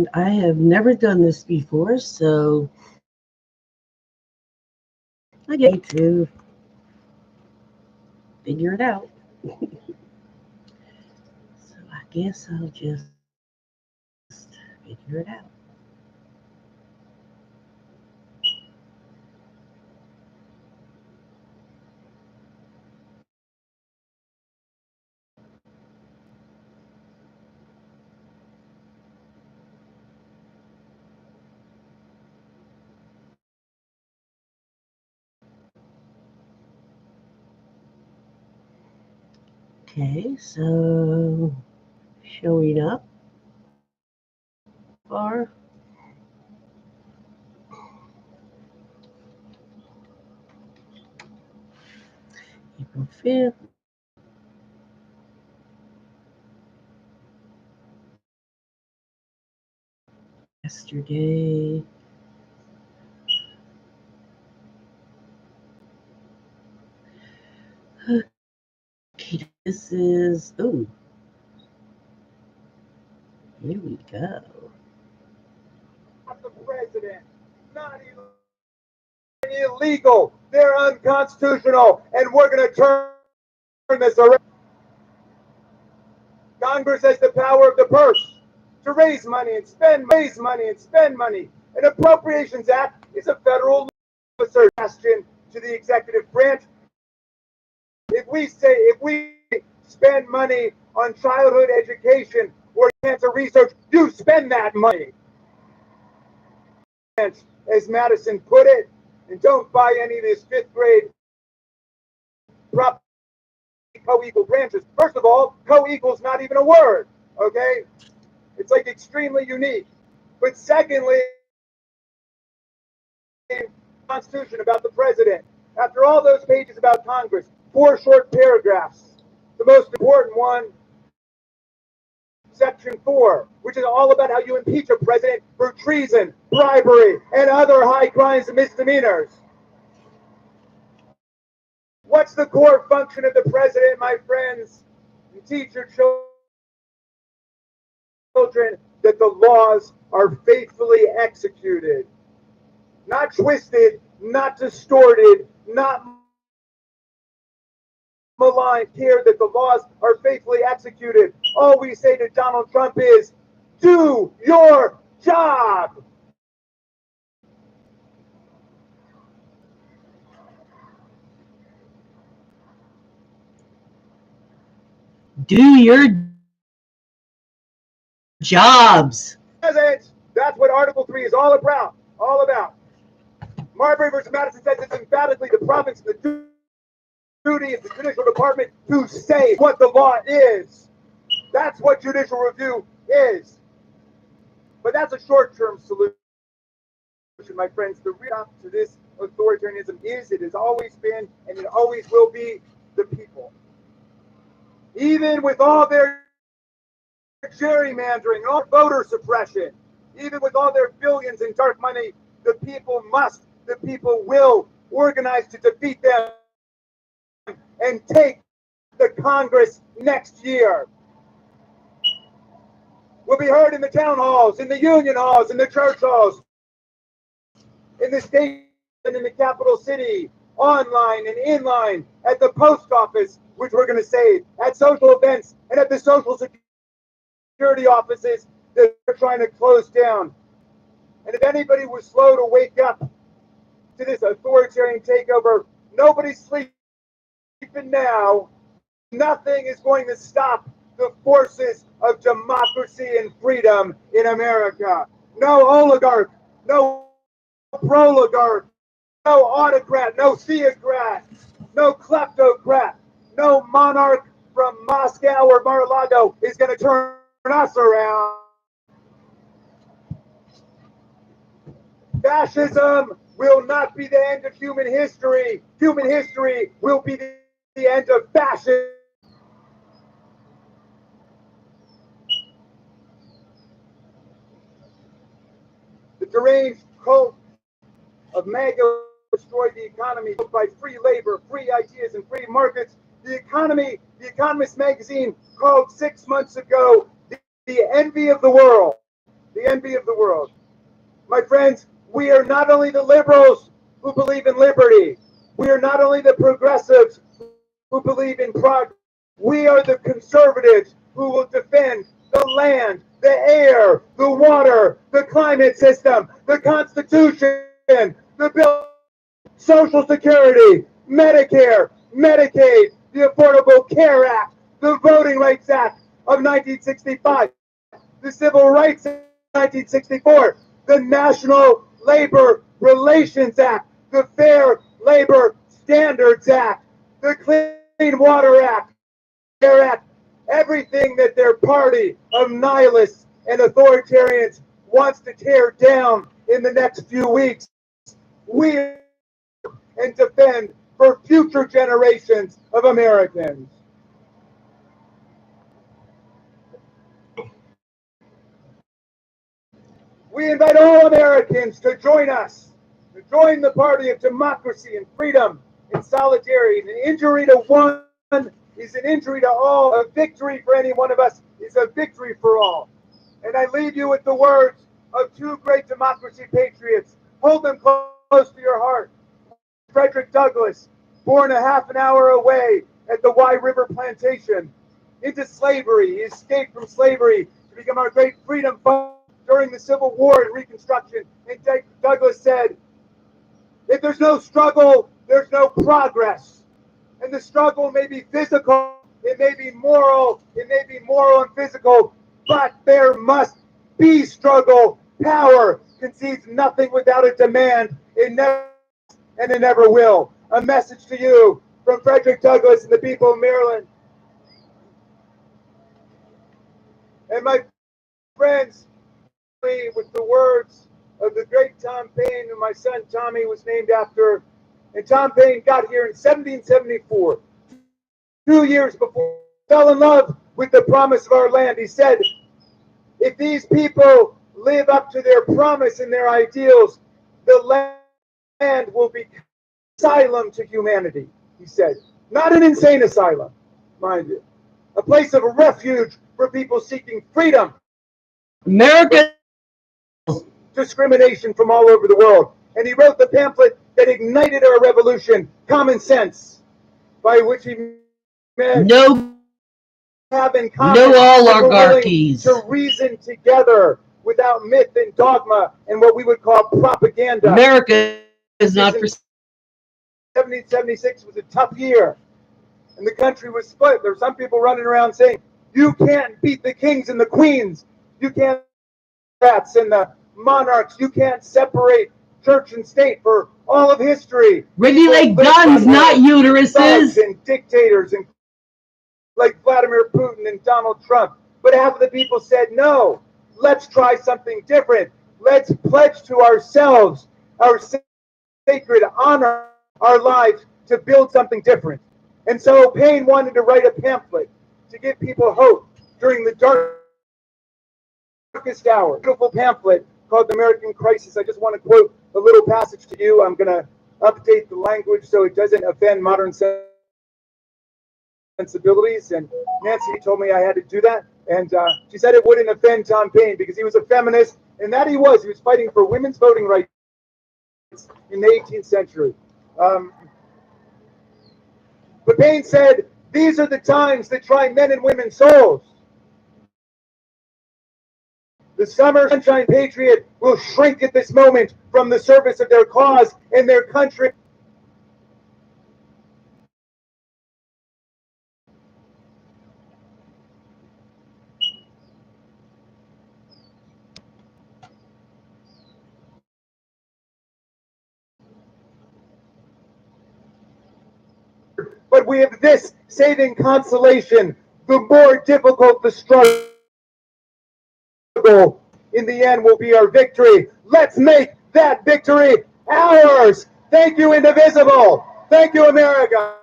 and I have never done this before, so I get to figure it out. So I guess I'll just figure it out. Okay, so showing up for April 5th. Yesterday. Okay, this is, oh, here we go. The president, not illegal. They're unconstitutional, and we're going to turn this around. Congress has the power of the purse to raise money and spend money. An Appropriations Act is a federal suggestion to the executive branch. If we spend money on childhood education or cancer research, you spend that money. As Madison put it, and don't buy any of this fifth grade prop co-equal branches. First of all, co-equal's not even a word, okay? It's like extremely unique. But secondly, Constitution about the president. After all those pages about Congress, 4 short paragraphs. The most important one, Section 4, which is all about how you impeach a president for treason, bribery, and other high crimes and misdemeanors. What's the core function of the president, my friends? You teach your children that the laws are faithfully executed. Not twisted, not distorted, not maligned. Here that the laws are faithfully executed. All we say to Donald Trump is, do your job. Do your jobs. That's what Article 3 is all about. All about. Marbury versus Madison says it's emphatically the province and the duty of the judicial department to say what the law is. That's what judicial review is. But that's a short-term solution, my friends. The real to this authoritarianism is, it has always been, and it always will be, the people. Even with all their gerrymandering, all voter suppression, even with all their billions in dark money, the people will organize to defeat them and take the Congress next year. Will be heard in the town halls, in the union halls, in the church halls, in the state and in the capital city, online and inline, at the post office, which we're going to save, at social events, and at the social security offices that they're trying to close down. And if anybody was slow to wake up to this authoritarian takeover, nobody's sleeping now. Nothing is going to stop the forces of democracy and freedom in America. No oligarch, no proligarch, no autocrat, no theocrat, no kleptocrat, no monarch from Moscow or Mar-a-Lago is going to turn us around. Fascism will not be the end of human history. Human history will be the end of fascism. The deranged cult of MAGA destroyed the economy by free labor, free ideas, and free markets. The Economist magazine called 6 months ago the envy of the world. the envy of the world. My friends, we are not only the liberals who believe in liberty, we are not only the progressives who believe in progress, we are the conservatives who will defend the land, the air, the water, the climate system, the Constitution, the bill, Social Security, Medicare, Medicaid, the Affordable Care Act, the Voting Rights Act of 1965, the Civil Rights Act of 1964, the National Labor Relations Act, the Fair Labor Standards Act, the Clean Water Act, Air Act, everything that their party of nihilists and authoritarians wants to tear down in the next few weeks. We and defend for future generations of Americans. We invite all Americans to join us, to join the party of democracy and freedom and solidarity. An injury to one is an injury to all. A victory for any one of us is a victory for all. And I leave you with the words of two great democracy patriots. Hold them close to your heart. Frederick Douglass, born a half an hour away at the Wye River Plantation, into slavery. He escaped from slavery to become our great freedom fighter during the Civil War and Reconstruction. And Douglass said, if there's no struggle, there's no progress. And the struggle may be physical, it may be moral and physical, but there must be struggle. Power concedes nothing without a demand. It never will. A message to you from Frederick Douglass and the people of Maryland. And my friends, with the words of the great Tom Paine, who my son Tommy was named after. And Tom Paine got here in 1774, 2 years before he fell in love with the promise of our land. He said, if these people live up to their promise and their ideals, the land will be asylum to humanity, he said. Not an insane asylum, mind you. A place of refuge for people seeking freedom. America. Discrimination from all over the world. And he wrote the pamphlet that ignited our revolution, Common Sense, by which he meant No oligarchies. To reason together without myth and dogma and what we would call propaganda. America is not for 1776 was a tough year, and the country was split. There were some people running around saying, you can't beat the kings and the queens. You can't rats and the monarchs. You can't separate church and state for all of history. Regulate guns, not uteruses. And dictators and like Vladimir Putin and Donald Trump. But half of the people said, no, let's try something different. Let's pledge to ourselves our sacred honor, our lives, to build something different. And so Paine wanted to write a pamphlet to give people hope during the darkest hour. A beautiful pamphlet called The American Crisis. I just want to quote a little passage to you. I'm going to update the language so it doesn't offend modern sensibilities. And Nancy told me I had to do that. And she said it wouldn't offend Tom Paine because he was a feminist, and that he was. He was fighting for women's voting rights in the 18th century. But Paine said, these are the times that try men and women's souls. The summer sunshine patriot will shrink at this moment from the service of their cause and their country. But we have this saving consolation. The more difficult the struggle, in the end will be our victory. Let's make that victory ours. Thank you, Indivisible. Thank you, America.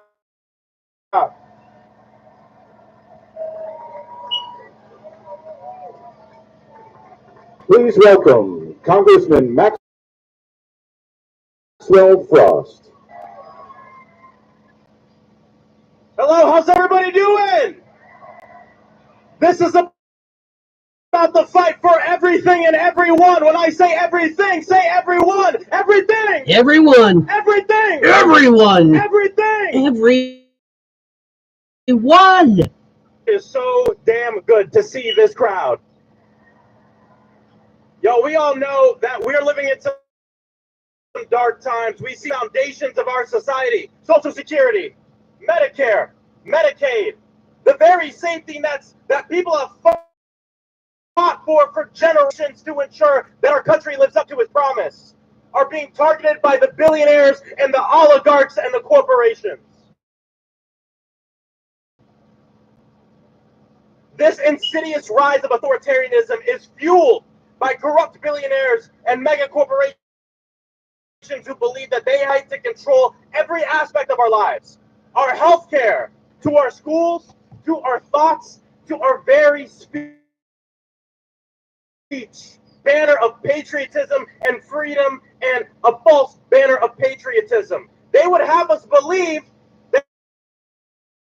Please welcome Congressman Maxwell Frost. Hello, how's everybody doing? This is about the fight for every everything and everyone. When I say everything, say everyone. Everything. Everyone. Everything. Everyone. Everything. Everyone. It is so damn good to see this crowd. Yo, we all know that we're living in some dark times. We see foundations of our society, Social Security, Medicare, Medicaid, the very safety nets that people have fought for generations to ensure that our country lives up to its promise, are being targeted by the billionaires and the oligarchs and the corporations. This insidious rise of authoritarianism is fueled by corrupt billionaires and mega corporations who believe that they have to control every aspect of our lives, our healthcare, to our schools, to our thoughts, to our very speech, banner of patriotism and freedom, and a false banner of patriotism. They would have us believe that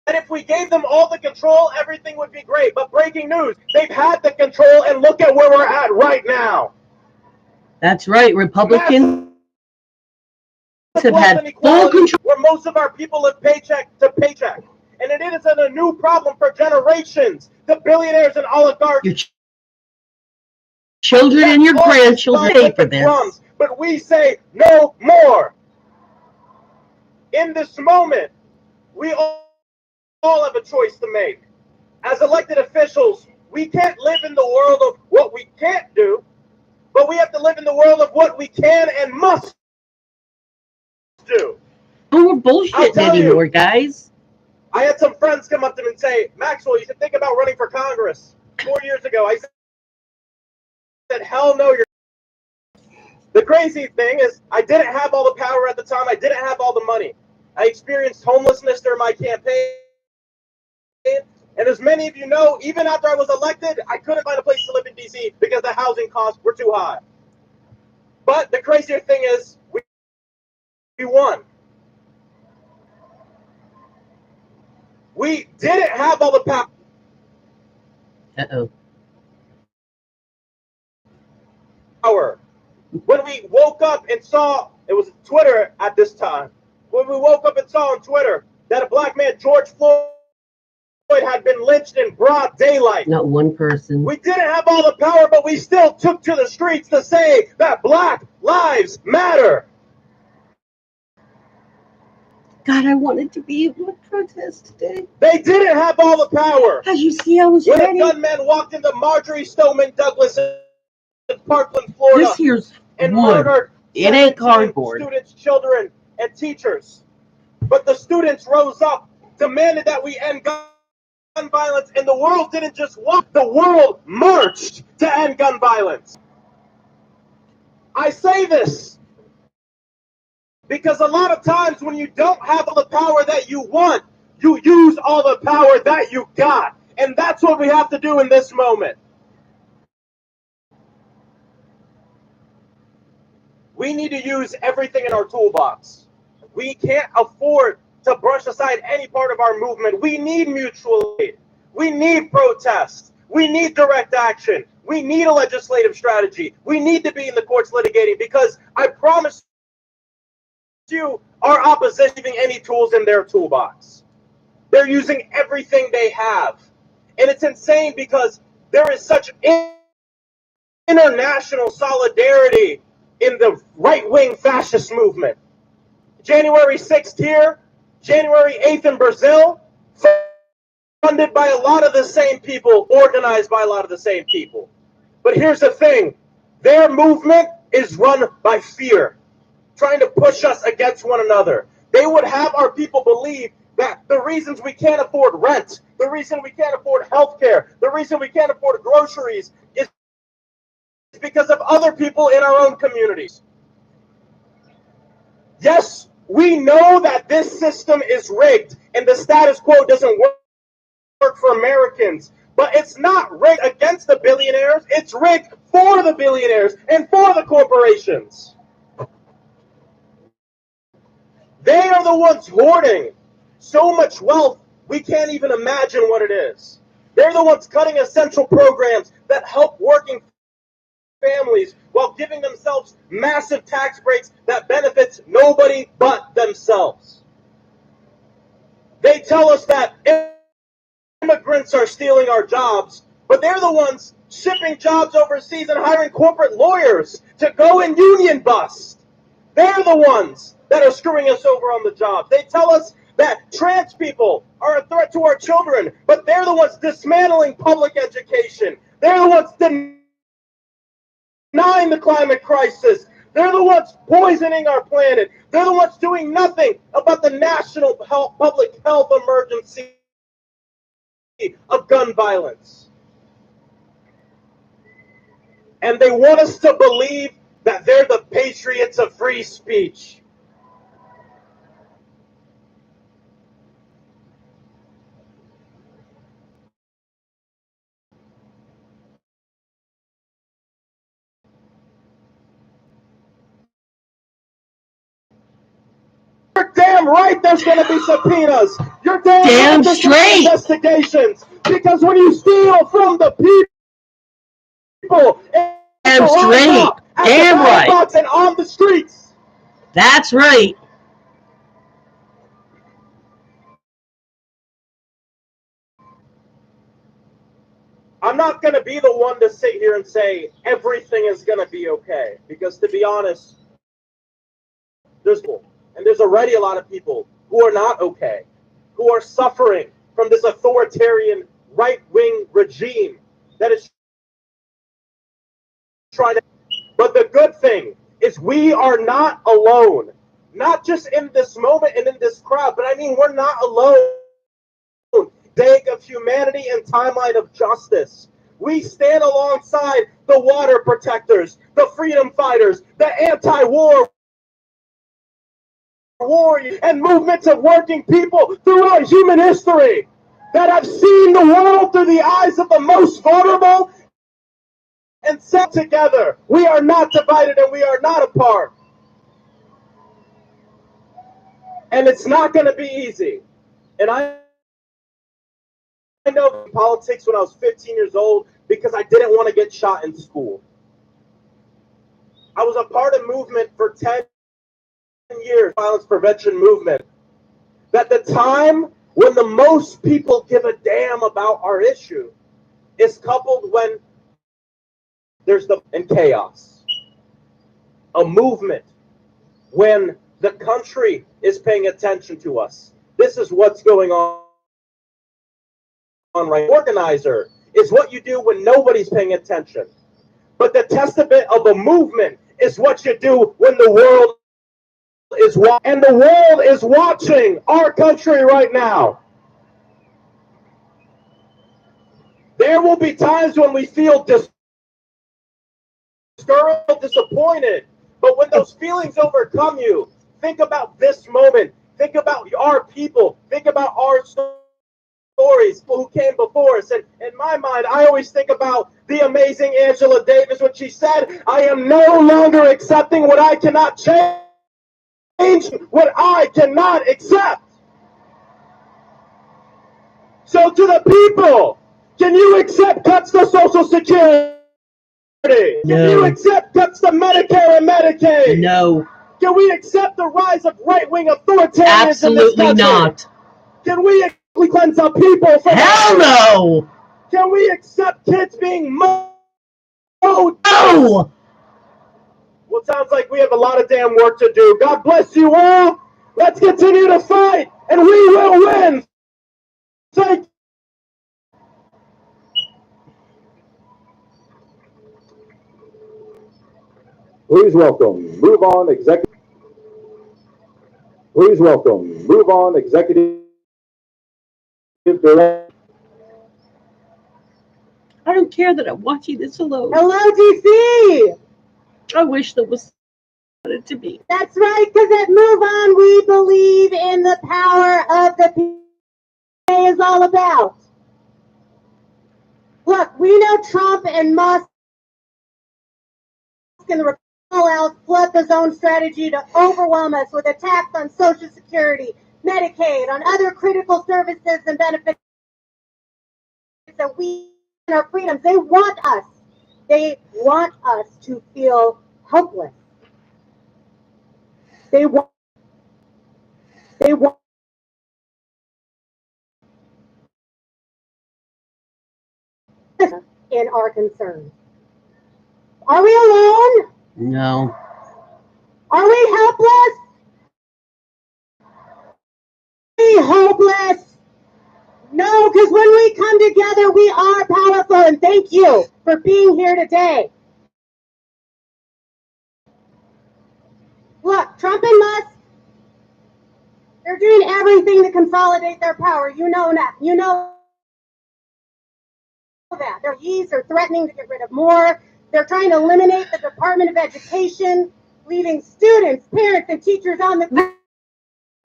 if we gave them all the control, everything would be great. But breaking news, they've had the control, and look at where we're at right now. That's right. Republicans have had full control, where most of our people live paycheck to paycheck. And it isn't a new problem for generations. The billionaires and oligarchs, your children and your grandchildren pay for this. Crumbs, but we say no more. In this moment, we all have a choice to make. As elected officials, we can't live in the world of what we can't do, but we have to live in the world of what we can and must do. No more bullshit anymore, guys. I had some friends come up to me and say, Maxwell, you should think about running for Congress. 4 years ago, I said, hell no, you're. The crazy thing is, I didn't have all the power at the time. I didn't have all the money. I experienced homelessness during my campaign. And as many of you know, even after I was elected, I couldn't find a place to live in D.C. because the housing costs were too high. But the crazier thing is, we won. We didn't have all the power. Power. When we woke up and saw, it was Twitter at this time, when we woke up and saw on Twitter that a black man, George Floyd, had been lynched in broad daylight. Not one person. We didn't have all the power, but we still took to the streets to say that Black Lives Matter. God, I wanted to be able to protest today. They didn't have all the power. As you see, I was when ready. When a gunman walked into Marjorie Stoneman Douglas in Parkland, Florida, this here's and wood. murdered it ain't cardboard. Students, children, and teachers. But the students rose up, demanded that we end gun violence, and the world didn't just walk, the world marched to end gun violence. I say this because a lot of times when you don't have all the power that you want, you use all the power that you got. And that's what we have to do in this moment. We need to use everything in our toolbox. We can't afford to brush aside any part of our movement. We need mutual aid. We need protest. We need direct action. We need a legislative strategy. We need to be in the courts litigating, because I promise you, our opposition isn't using any tools in their toolbox. They're using everything they have. And it's insane because there is such international solidarity in the right-wing fascist movement. January 6th here, January 8th in Brazil, funded by a lot of the same people, organized by a lot of the same people. But here's the thing, their movement is run by fear, trying to push us against one another. They would have our people believe that the reasons we can't afford rent, the reason we can't afford healthcare, the reason we can't afford groceries is because of other people in our own communities. Yes, we know that this system is rigged and the status quo doesn't work for Americans, but it's not rigged against the billionaires. It's rigged for the billionaires and for the corporations. They are the ones hoarding so much wealth, we can't even imagine what it is. They're the ones cutting essential programs that help working families while giving themselves massive tax breaks that benefits nobody but themselves. They tell us that immigrants are stealing our jobs, but they're the ones shipping jobs overseas and hiring corporate lawyers to go and union bust. They're the ones that are screwing us over on the job. They tell us that trans people are a threat to our children, but they're the ones dismantling public education. They're the ones denying the climate crisis. They're the ones poisoning our planet. They're the ones doing nothing about the national public health emergency of gun violence. And they want us to believe that they're the patriots of free speech. You're damn right there's going to be subpoenas. You're damn right there's straight. Investigations. Because when you steal from the people, Damn straight. Damn right. And on the streets. That's right. I'm not going to be the one to sit here and say everything is going to be okay. Because to be honest, there's already a lot of people who are not okay, who are suffering from this authoritarian right-wing regime that is trying to. But the good thing is we are not alone. Not just in this moment and in this crowd, but I mean we're not alone. Day of humanity and timeline of justice. We stand alongside the water protectors, the freedom fighters, the anti-war warriors, and movements of working people throughout human history that have seen the world through the eyes of the most vulnerable and set together. We are not divided and we are not apart. And it's not going to be easy. And I know politics when I was 15 years old because I didn't want to get shot in school. I was a part of movement for 10 years, violence prevention movement. That the time when the most people give a damn about our issue is coupled when there's and chaos. A movement when the country is paying attention to us. This is what's going on right. Organizer is what you do when nobody's paying attention. But the testament of a movement is what you do when the world is watching. And the world is watching our country right now. There will be times when we feel discouraged, disappointed. But when those feelings overcome you, think about this moment. Think about our people. Think about our stories, people who came before us. And in my mind, I always think about the amazing Angela Davis when she said, I am no longer accepting what I cannot change, what I cannot accept. So to the people, can you accept cuts to Social Security? No. Can you accept cuts to Medicare and Medicaid? No. Can we accept the rise of right-wing authoritarianism? Absolutely not. Can we cleanse our people from hell no? Can we accept kids being mowed? No. Well, it sounds like we have a lot of damn work to do. God bless you all. Let's continue to fight, and we will win. Thank you. Please welcome, move on, executive. Please welcome, move on, executive director. I don't care that I'm watching this alone. Hello, DC. I wish there was something to be. That's right, because at Move On, we believe in the power of the people is all about. Look, we know Trump and Musk and the Republicans flood the zone strategy to overwhelm us with attacks on Social Security, Medicaid, on other critical services and benefits that we and our freedoms. They want us They want us to feel helpless. They want in our concerns. Are we alone? No. Are we helpless? Are we hopeless? No, because when we come together, we are powerful. And thank you for being here today. Look, Trump and Musk, they're doing everything to consolidate their power. You know that. You know that. They're threatening to get rid of more. They're trying to eliminate the Department of Education, leaving students, parents, and teachers on the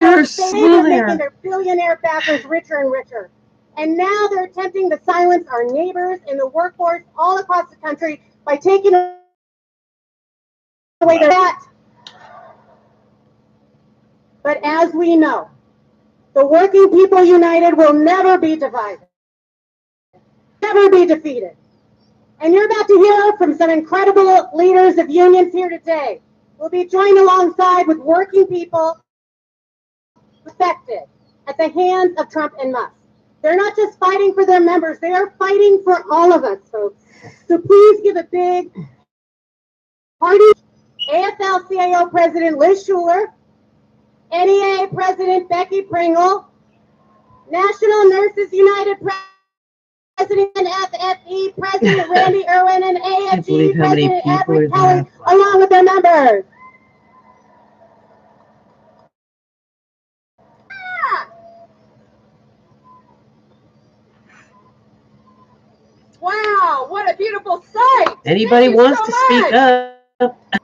They're they're making there. their billionaire backers richer and richer. And now they're attempting to silence our neighbors in the workforce all across the country by taking away their debt. But as we know, the working people united will never be divided, never be defeated. And you're about to hear from some incredible leaders of unions here today. We'll be joined alongside with working people affected at the hands of Trump and Musk. They're not just fighting for their members, they are fighting for all of us, folks. So please give a big party. AFL-CIO President Liz Schuler, NEA President Becky Pringle, National Nurses United President FFE President Randy Irwin, and AFG President Edward Kelly, along with their members. Wow, what a beautiful sight. Anybody Thank you wants so to much. speak up?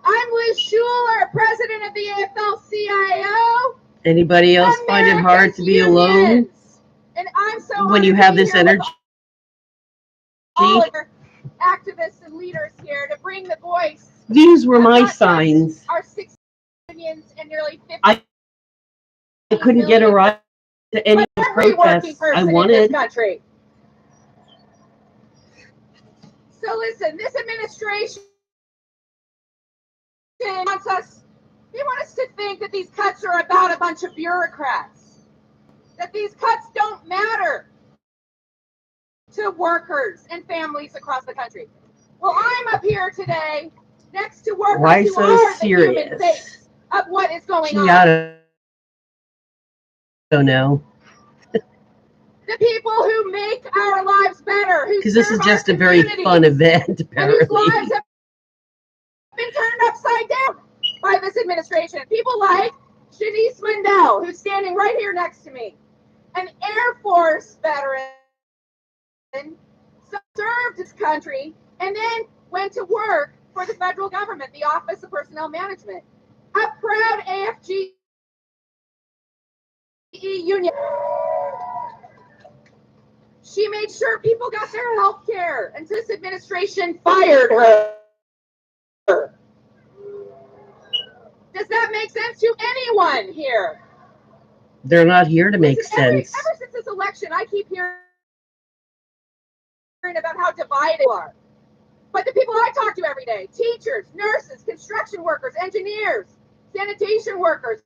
I'm Liz Schuler, president of the AFL-CIO. Anybody else find it hard to be alone And I'm so when you honored to have be this here with energy? all of our activists and leaders here to bring the voice These were of my not just signs. our 6 unions and nearly 50 I couldn't get a ride to any but every working protests person I in this wanted. country. So listen, this administration wants us to think that these cuts are about a bunch of bureaucrats, that these cuts don't matter to workers and families across the country. Well, I'm up here today next to workers Why who so are the human serious? face of what is going Gee, on. I don't know. The people who make our lives better, who Because this is serve just our a very communities, fun event, and whose apparently. lives have been turned upside down by this administration. People like Shanice Mundell, who's standing right here next to me, an Air Force veteran, served his country, and then went to work for the federal government, the Office of Personnel Management, a proud AFG union. She made sure people got their health care until this administration fired her. Does that make sense to anyone here? They're not here to make Listen, sense. Ever since this election, I keep hearing about how divided we are. But the people I talk to every day, teachers, nurses, construction workers, engineers, sanitation workers,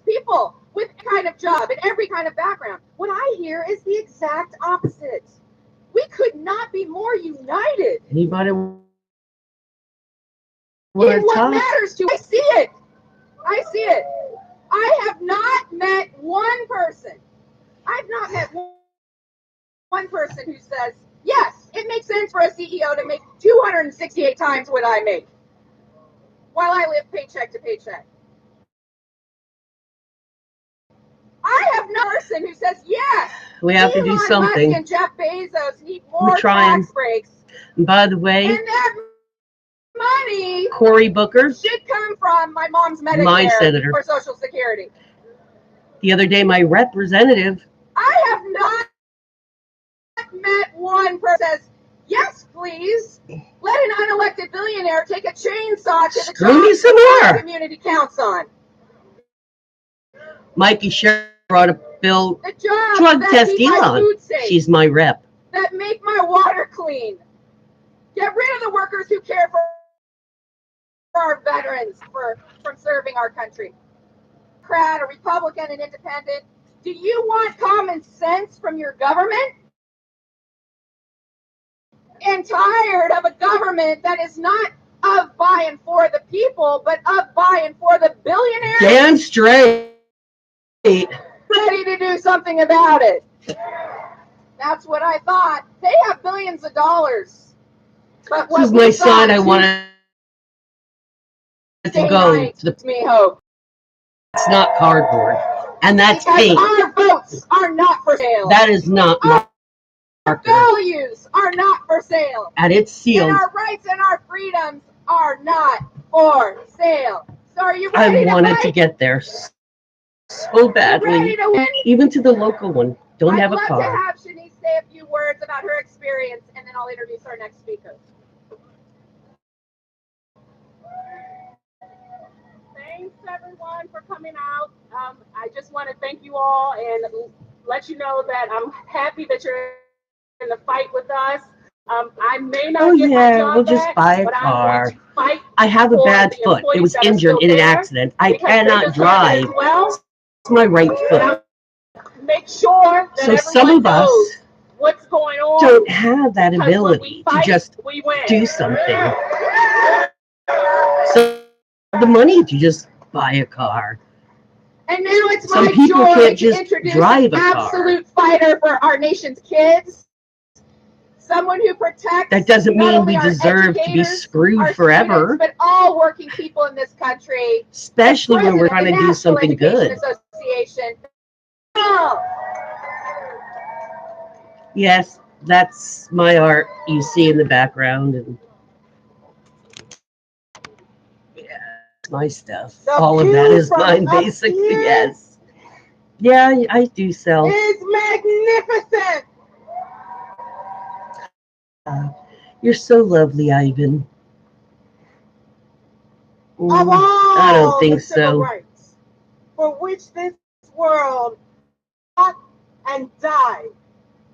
people with any kind of job and every kind of background, what I hear is the exact opposite. We could not be more united. Anybody want In to what talk? matters to, I see it. I see it. I have not met one person. I've not met one person who says, yes, it makes sense for a CEO to make 268 times what I make while I live paycheck to paycheck. I have no person who says, yes, We have to do Elon something. Musk and Jeff Bezos need more trying. tax breaks. And by the way, And that money Cory Booker, should come from my mom's my Medicare senator. or Social Security. The other day, my representative, I have not met one person who says, yes, please, let an unelected billionaire take a chainsaw to the Screw me job some that more. the community counts on. Mikey Sherrill, brought a bill, The jobs drug that test keep my Elon. food safe, She's my rep. that make my water clean. Get rid of the workers who care for our veterans from serving our country. Democrat, a Republican, an independent. Do you want common sense from your government? And tired of a government that is not of, by, and for the people, but of, by, and for the billionaires? Damn straight. Ready to do something about it. That's what I thought. They have billions of dollars. But This is my son. I wanted to go to the. Me hope. It's not cardboard, and that's Because paint. our votes are not for sale. That is not Our marker, values are not for sale. and it's And sealed. our rights and our freedoms are not for sale. So are you I ready wanted to to fight? get there so Ready badly, to win? even to the local one. Don't I'd have a love to car. have Shanice say a few words about her experience, and then I'll introduce our next speaker. Thanks everyone for coming out. I just want to thank you all and let you know that I'm happy that you're in the fight with us. I may not Oh get my yeah, job we'll just back, buy a but I'm car. going to fight I have a for bad the foot. It employees was that are injured still in an there, accident. I because they cannot deserve it drive. as well. It's my right foot. And make sure that So some everyone of us knows what's going on. don't have that because when ability we to fight, just we win. do something. So the money to just buy a car. And now it's Some my people joy can't to just introduce drive an a car. absolute fighter for our nation's kids. Someone who protects That doesn't not mean only we our deserve to be educators, screwed our forever, students, but all working people in this country. especially when we're President trying of to the do National something Education good. Association. Oh, Yes, that's my art you see in the background, and yeah, it's my stuff. The All of that view is from mine, up basically. here Yes. Yeah, I do sell. is magnificent. You're so lovely, Ivan. Of Mm, all I don't think the civil so. rights for which this world fought and died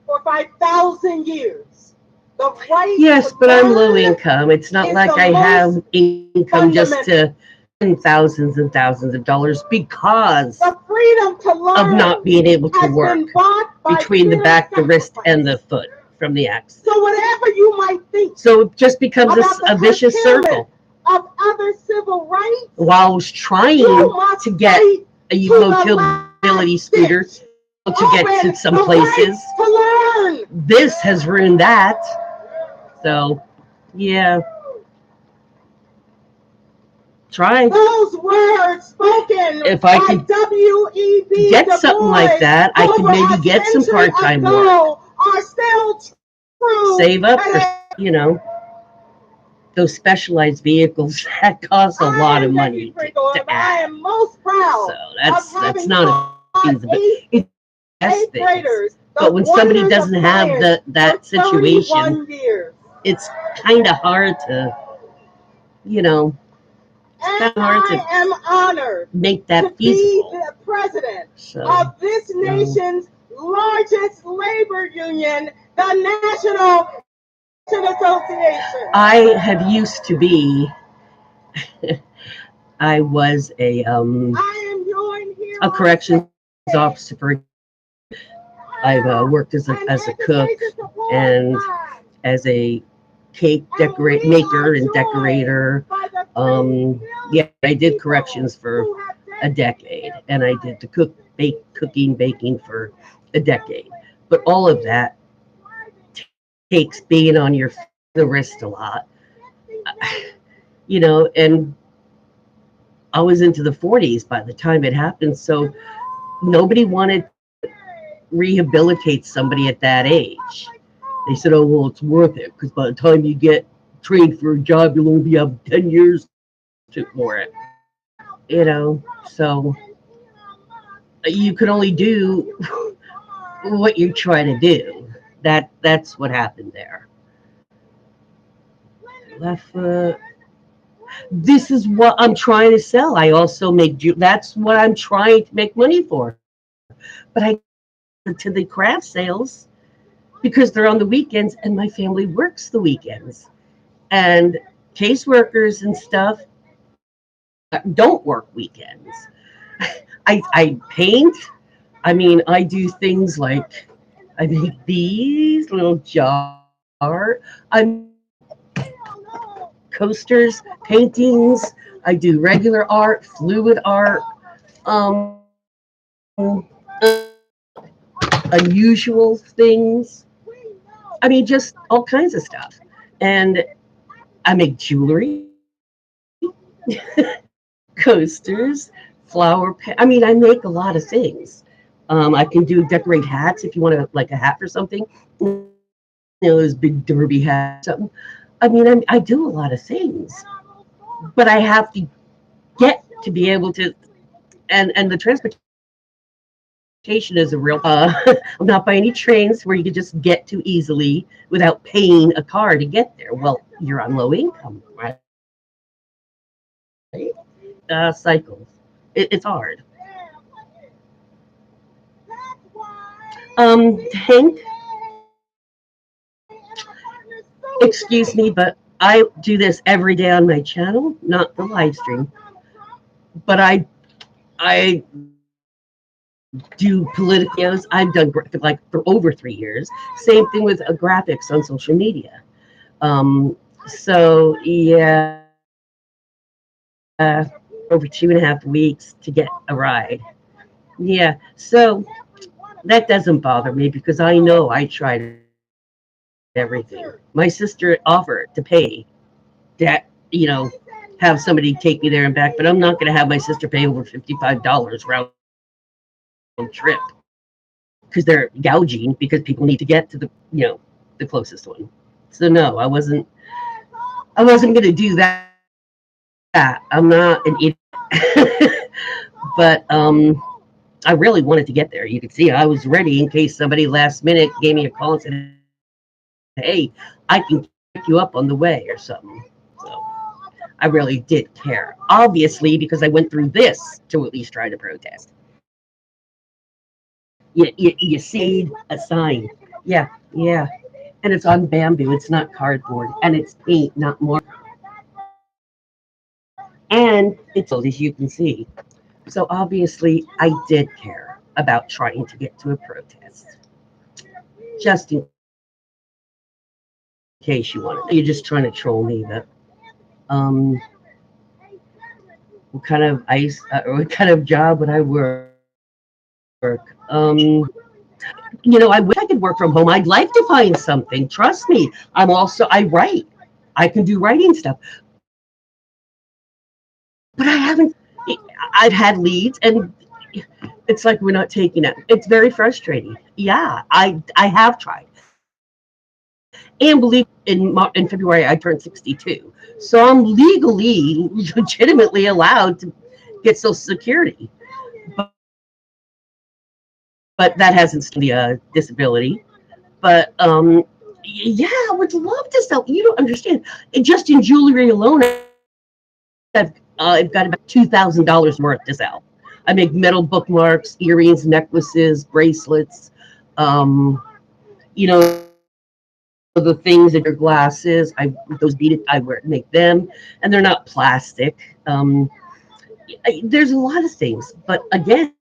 for 5,000 years. The right Yes, to but I'm low learn income. It's not is like the I have most income just fundamental. to spend thousands and thousands of dollars because The freedom to learn of not being able to has work been bought by between the bitter back, the wrist, and the sacrifice. foot from the accident. So whatever you might think So it just becomes about the a vicious curtailment circle. of other civil rights, While I was trying you must to get fight a to the mobility last scooter ditch. to get Open to some the places, right to learn. this has ruined that. So, yeah. Try. Those words spoken If I by could W.E.B. get Du something Bois like that, I could over maybe a get some century part-time work. ago are still true. Save up for, today. Those specialized vehicles that cost a lot of money to I add. am most proud So that's of having not a taught feasible. It's eighth things. graders the But when somebody wonders of doesn't have science that for situation, 31 years. it's kind of hard to, And kind of hard I to am honored make to that be feasible. the president So, of this nation's largest labor union, the National Association. I have used to be. I was I am your hero. a corrections officer. I've worked as a cook and as a cake maker and decorator. Yeah, I did corrections for a decade, and I did the cooking, baking for a decade. But all of that takes being on the wrist a lot, and I was into the 40s by the time it happened, so nobody wanted to rehabilitate somebody at that age. They said, oh, well, it's worth it, because by the time you get trained for a job, you'll only have 10 years for it. So you can only do what you're trying to do. That's what happened there. Left foot. This is what I'm trying to sell. I also that's what I'm trying to make money for. But I get to the craft sales because they're on the weekends and my family works the weekends. And caseworkers and stuff don't work weekends. I paint. I mean, I do things like I make these little jars. I coasters, paintings. I do regular art, fluid art, um, unusual things. I mean, just all kinds of stuff. And I make jewelry, coasters, I mean, I make a lot of things. I can do decorate hats if you want to, like a hat for something. Those big derby hats. Something. I mean, I do a lot of things, but I have to get to be able to, and the transportation is a real. I'm not by any trains where you can just get to easily without paying a car to get there. Well, you're on low income, right? Cycles. It's hard. Hank, excuse me, but I do this every day on my channel, not the live stream. But I do political videos. I've done like for over 3 years. Same thing with graphics on social media. So yeah, over 2.5 weeks to get a ride. Yeah, so that doesn't bother me because I know I tried everything. My sister offered to pay that, have somebody take me there and back, but I'm not going to have my sister pay over $55 round trip because they're gouging because people need to get to the closest one. So no, I wasn't going to do that. I'm not an idiot. But I really wanted to get there. You could see I was ready in case somebody last minute gave me a call and said, hey, I can pick you up on the way or something. So I really did care. Obviously, because I went through this to at least try to protest. You see a sign. Yeah, yeah. And it's on bamboo. It's not cardboard. And it's paint, not more. And it's old, as you can see. So obviously, I did care about trying to get to a protest. Just in case you want to. You're just trying to troll me. But what kind of job would I work? I wish I could work from home. I'd like to find something. Trust me. I write. I can do writing stuff. But I haven't. I've had leads, and it's like we're not taking it. It's very frustrating. Yeah, I have tried. And believe in February I turned 62, so I'm legitimately allowed to get Social Security. But that hasn't the disability. But yeah, I would love to sell. You don't understand. Just in jewelry alone, I've got about $2,000 worth to sell. I make metal bookmarks, earrings, necklaces, bracelets. The things that your glasses. Those beaded. Make them, and they're not plastic. There's a lot of things, but again,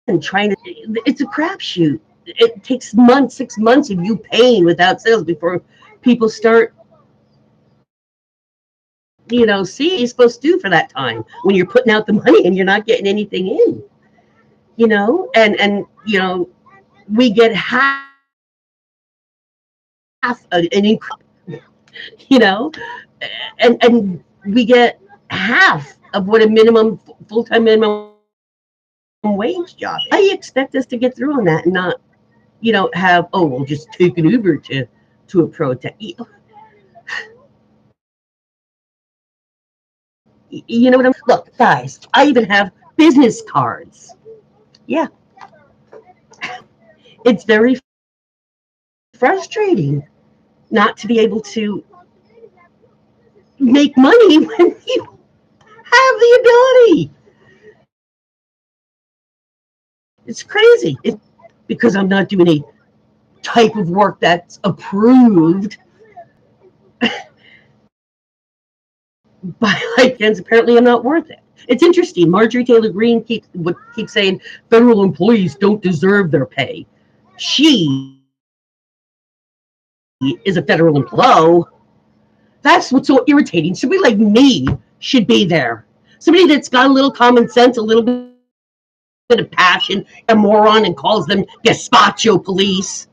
it's a crapshoot. It takes 6 months of you paying without sales before people start, see what you're supposed to do for that time when you're putting out the money and you're not getting anything in, and we get half an income, and we get half of what a full-time minimum wage job. How do you expect us to get through on that and not, have, we'll just take an Uber to a protest? You know what I'm? Look, guys, I even have business cards. Yeah, it's very frustrating not to be able to make money when you have the ability. It's crazy. Because I'm not doing a type of work that's approved by like ends, apparently I'm not worth it. It's interesting. Marjorie Taylor Greene keeps saying federal employees don't deserve their pay. She is a federal employee. That's what's so irritating. Somebody like me should be there. Somebody that's got a little common sense, a little bit of passion, a moron, and calls them gazpacho police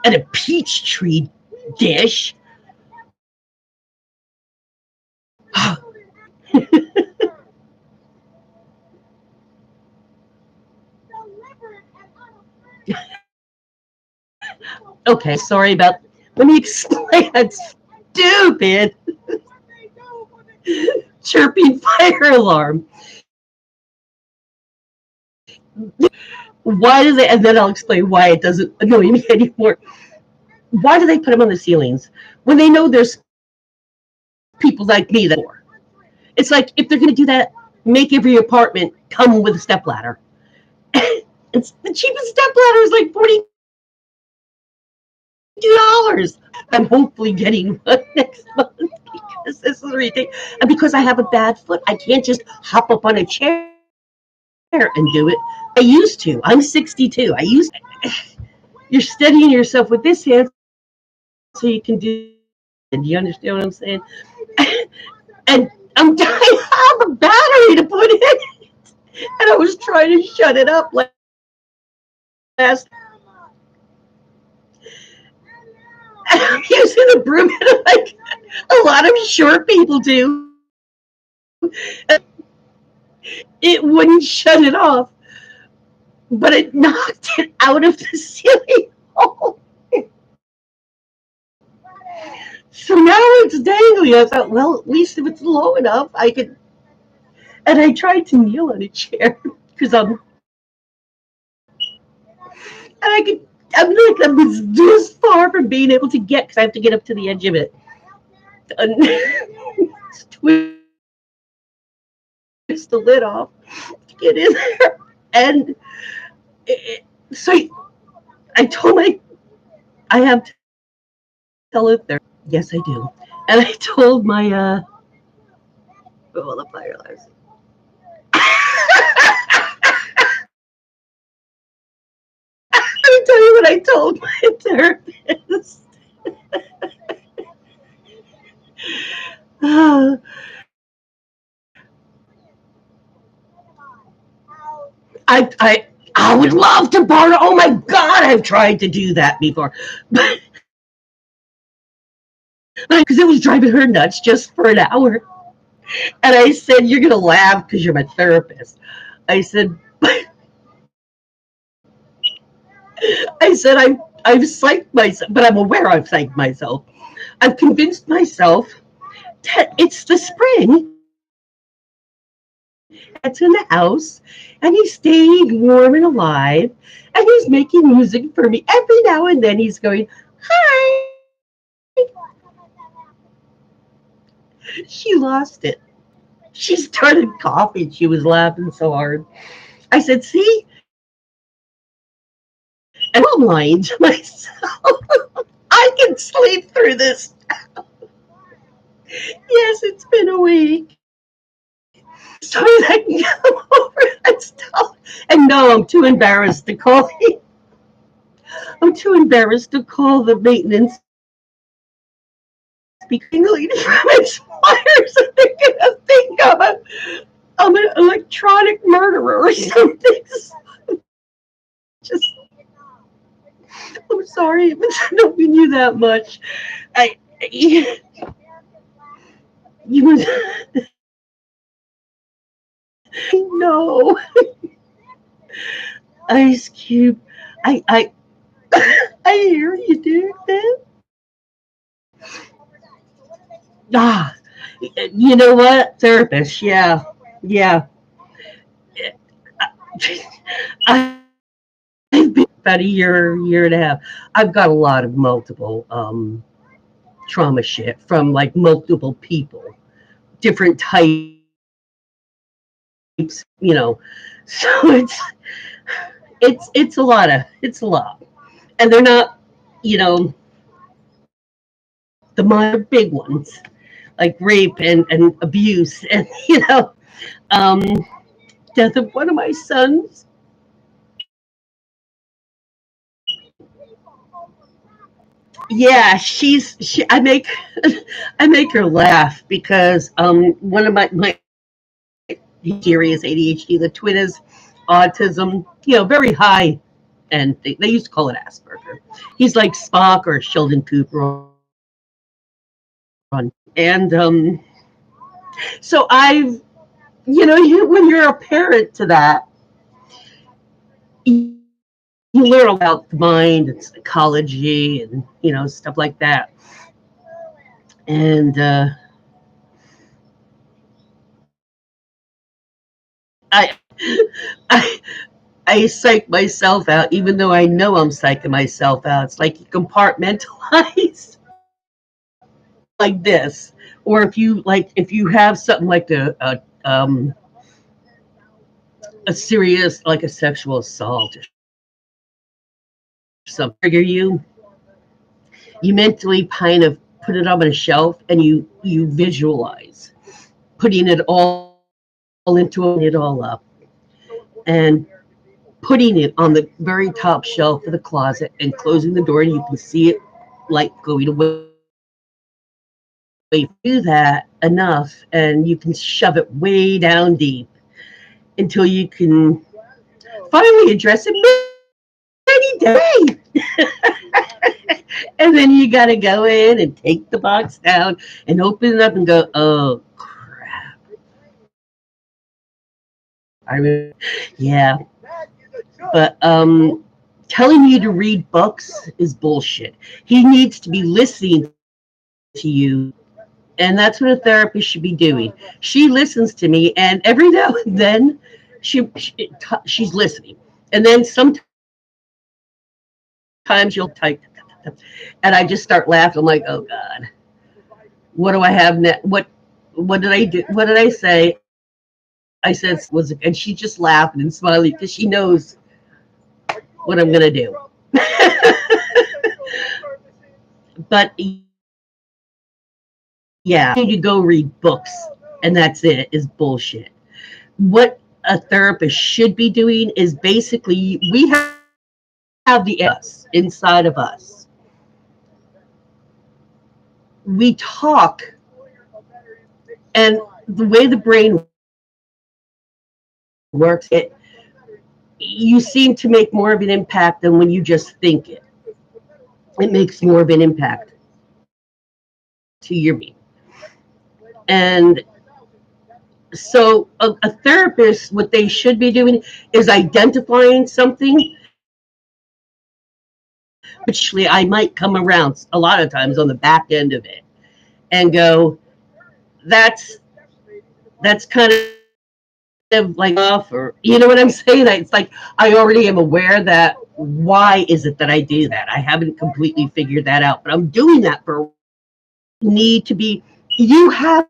and a peach tree dish. Okay, sorry about. Let me explain. That's stupid. Chirping fire alarm. Why do they? And then I'll explain why it doesn't annoy me anymore. Why do they put them on the ceilings when they know there's people like me that? It's like if they're going to do that, make every apartment come with a stepladder. It's the cheapest stepladder is like $42. I'm hopefully getting one next month because this is ridiculous. And because I have a bad foot, I can't just hop up on a chair and do it. I used to. I'm 62. You're steadying yourself with this hand so you can do. Do you understand what I'm saying? And I'm dying. I have a battery to put in, and I was trying to shut it up last. And I'm using the broom like a lot of short people do. It wouldn't shut it off, but it knocked it out of the ceiling hole. So now it's dangling. I thought, well, at least if it's low enough, I could. And I tried to kneel on a chair because I'm this far from being able to get, because I have to get up to the edge of it. Twist the lid off to get in there. And so I told I have to tell it there. Yes, I do. And I told my, the fire alarms. Let me tell you what I told my therapist. I would love to borrow. Oh my God, I've tried to do that before. Because it was driving her nuts just for an hour. And I said, you're going to laugh because you're my therapist. I said, I've psyched myself, but I'm aware I've psyched myself. I've convinced myself that it's the spring that's in the house, and he's staying warm and alive, and he's making music for me. Every now and then he's going, hi. She lost it. She started coughing. She was laughing so hard. I said, see? And I'm lying to myself. I can sleep through this. Yes, it's been a week. So I can come over and stuff. And no, I'm too embarrassed to call him. I'm too embarrassed to call the maintenance. Speaking from expires, they're gonna think I'm an electronic murderer or something. Just, I'm sorry if it's annoying you that much. You no. Ice Cube, I hear you, dude. You know what? Therapist, yeah. I've been about a year and a half. I've got a lot of multiple trauma shit from like multiple people, different types, So it's a lot, and they're not, the minor big ones, like rape and abuse, and um, death of one of my sons. Yeah, I make I make her laugh because one of my serious ADHD, the twin is autism, very high, and they used to call it Asperger. He's like Spock or Sheldon Cooper on, and so I've, when you're a parent to that, you learn about the mind and psychology and stuff like that, and I. I I psych myself out, even though I know I'm psyching myself out. It's like you compartmentalize like this, or if you have something like a serious, like a sexual assault or something trigger you mentally kind of put it up on a shelf, and you visualize putting it all into it all up and putting it on the very top shelf of the closet and closing the door, and you can see it like going away. Do that enough, and you can shove it way down deep until you can finally address it any day. And then you got to go in and take the box down and open it up and go, oh crap. Yeah. But telling you to read books is bullshit. He needs to be listening to you, and that's what a therapist should be doing. She listens to me, and every now and then she's listening, and then sometimes you'll type, and I just start laughing. I'm like, oh god, what do I have next? What did I do? What did I say? I said and she just laughing and smiling because she knows what I'm gonna do. But yeah, you go read books and that's it is bullshit. What a therapist should be doing is basically we have the us inside of us. We talk, and the way the brain works, you seem to make more of an impact than when you just think it. It makes more of an impact to your being. And so a therapist, what they should be doing is identifying something, which I might come around a lot of times on the back end of it and go, that's kind of like off, or you know what I'm saying? It's like I already am aware that why is it that I do that? I haven't completely figured that out, but I'm doing that for need to be. You have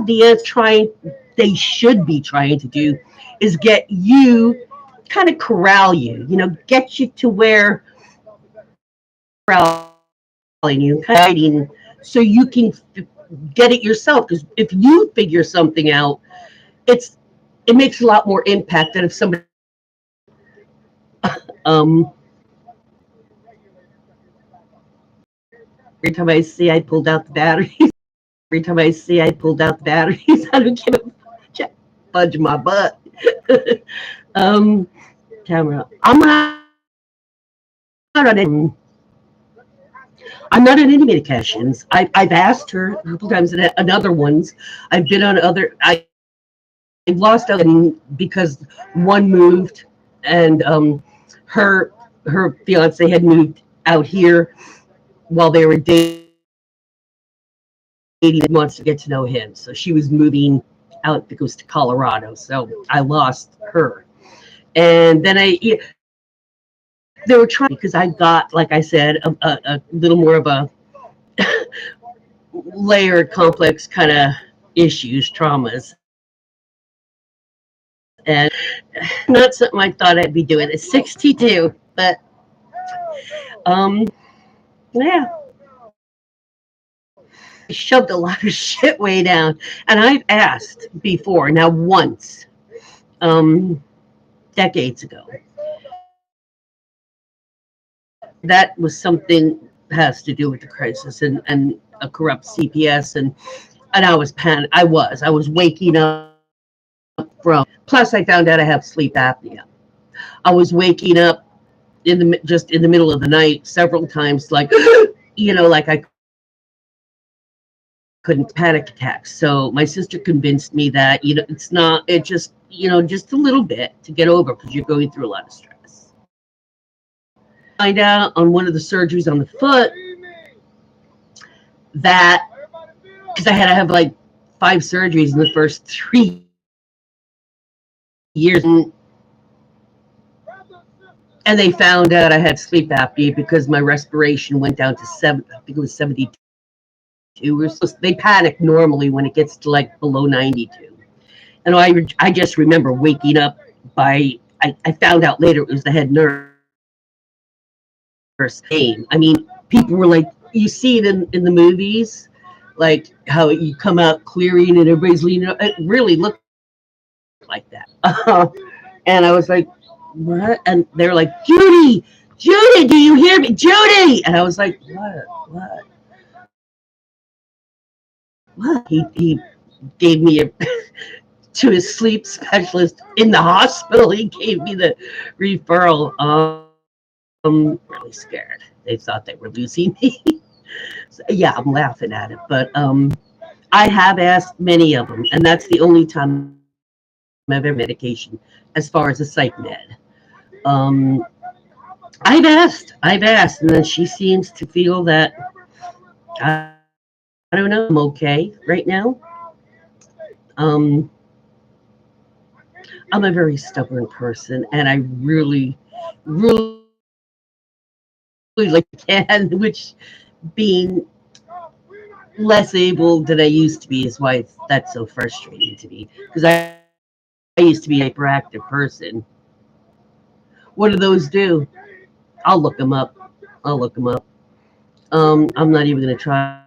the trying. They should be trying to do is get you, kind of corral you, get you to where corralling you, hiding, so you can get it yourself. Because if you figure something out, it makes a lot more impact than if somebody every time I see I pulled out the batteries, every time I see I pulled out the batteries, I don't give a fudge my butt. Camera. I'm not on any medications. I've asked her a couple times, and other ones. I've been on other. I've lost other because one moved, and her fiance had moved out here while they were dating. Wants to get to know him, so she was moving out that goes to Colorado. So I lost her, and then they were trying because I got, like I said, a little more of a layered, complex kind of issues, traumas, and not something I thought I'd be doing at 62, but yeah. shoved a lot of shit way down. And I've asked before, now once, decades ago. That was something has to do with the crisis and a corrupt CPS and I was I was waking up from, plus I found out I have sleep apnea. I was waking up just in the middle of the night several times, like, like I couldn't, panic attacks. So my sister convinced me that, it's not, it just, just a little bit to get over because you're going through a lot of stress. Find out on one of the surgeries on the foot that, because I had to have like 5 surgeries in the first 3 years. And they found out I had sleep apnea because my respiration went down to 7, I think it was 72. They panic normally when it gets to like below 92. And I just remember waking up I found out later it was the head nurse. I mean, people were like, you see it in the movies, like how you come out clearing and everybody's leaning up. It really looked like that. And I was like, what? And they're like, Judy, do you hear me? Judy! And I was like, what? He gave me to his sleep specialist in the hospital. He gave me the referral. I'm really scared. They thought they were losing me. So, yeah, I'm laughing at it. But I have asked many of them, and that's the only time I've ever medication as far as a psych med. I've asked, and then she seems to feel that I don't know, I'm okay right now. I'm a very stubborn person, and I really like can, which being less able than I used to be is why that's so frustrating to me, because I used to be a hyperactive person. What do those do? I'll look them up. I'm not even going to try.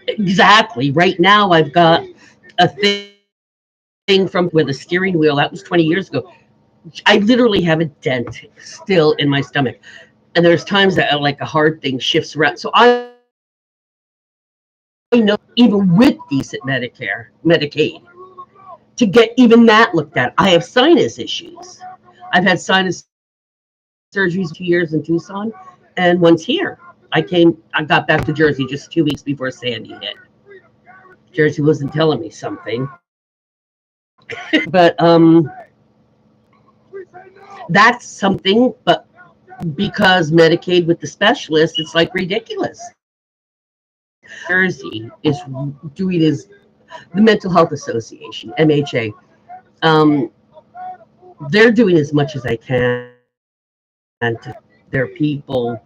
Exactly. Right now, I've got a thing from where the steering wheel, that was 20 years ago. I literally have a dent still in my stomach. And there's times that like a hard thing shifts around. So I know even with decent Medicaid, to get even that looked at. I have sinus issues. I've had sinus surgeries 2 years in Tucson and once here. I got back to Jersey just 2 weeks before Sandy hit. Jersey wasn't telling me something. But that's something, but because Medicaid with the specialist, it's like ridiculous. Jersey is doing the Mental Health Association, MHA. They're doing as much as they can to their people,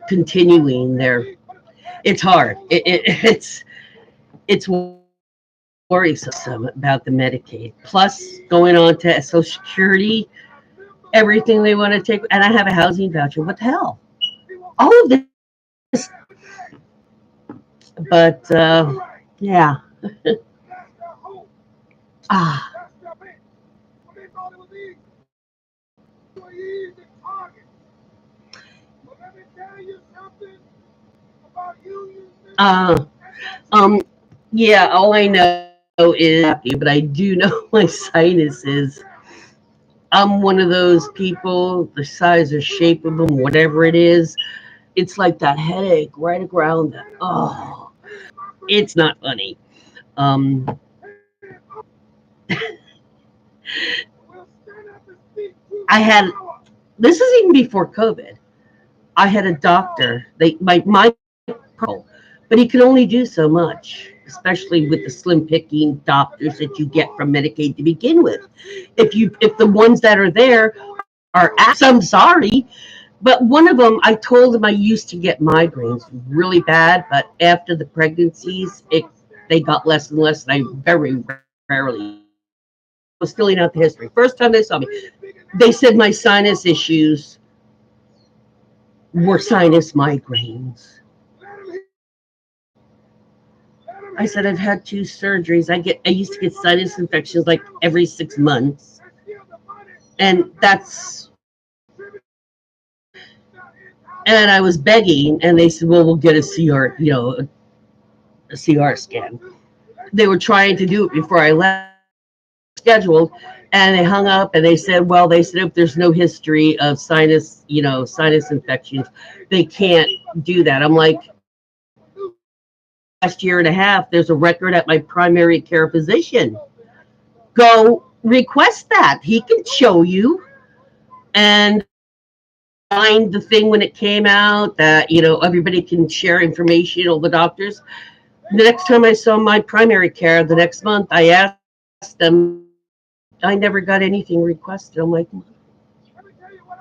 continuing it's hard. It's worrisome about the Medicaid. Plus going on to Social Security, everything they want to take, and I have a housing voucher. What the hell? All of this. But yeah. Yeah, all I know is happy, but I do know my sinuses. I'm one of those people, the size or shape of them, whatever it is, it's like that headache right around that. Oh, it's not funny. This is even before COVID. I had a doctor, my but he can only do so much, especially with the slim picking doctors that you get from Medicaid to begin with. If the ones that are there are, I'm sorry, but one of them, I told him I used to get migraines really bad, but after the pregnancies, they got less and less, and I very rarely was filling out the history. First time they saw me, they said my sinus issues were sinus migraines. I said, I've had 2 surgeries. I used to get sinus infections like every 6 months. And I was begging, and they said, well, we'll get a CR, a CR scan. They were trying to do it before I left, scheduled, and they hung up, and they said if there's no history of sinus infections, they can't do that. I'm like, last year and a half, there's a record at my primary care physician. Go request that. He can show you. And find the thing when it came out that, everybody can share information, all the doctors. The next time I saw my primary care, the next month, I asked them, I never got anything requested. I'm like,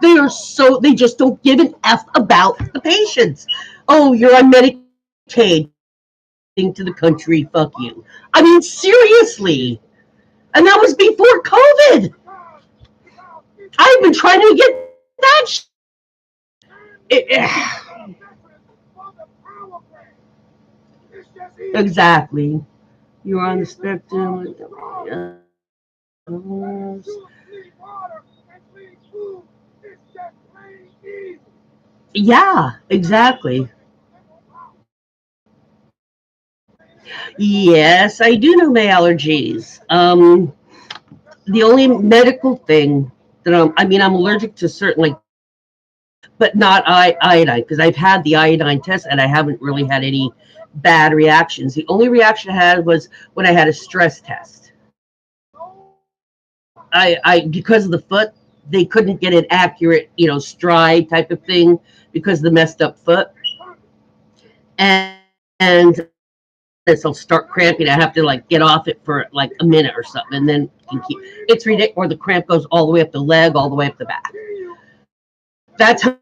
they just don't give an F about the patients. Oh, you're on Medicaid to the country, fuck you. I mean, seriously. And that was before COVID. I've been trying to get that exactly. You're on the spectrum. Yeah, exactly. Yes, I do know my allergies. The only medical thing that I'm allergic to certain, but not iodine, because I've had the iodine test and I haven't really had any bad reactions. The only reaction I had was when I had a stress test. I because of the foot, they couldn't get an accurate, stride type of thing because of the messed up foot. And I'll start cramping. I have to get off it for a minute or something, and then it's ridiculous. Or the cramp goes all the way up the leg, all the way up the back. That's how.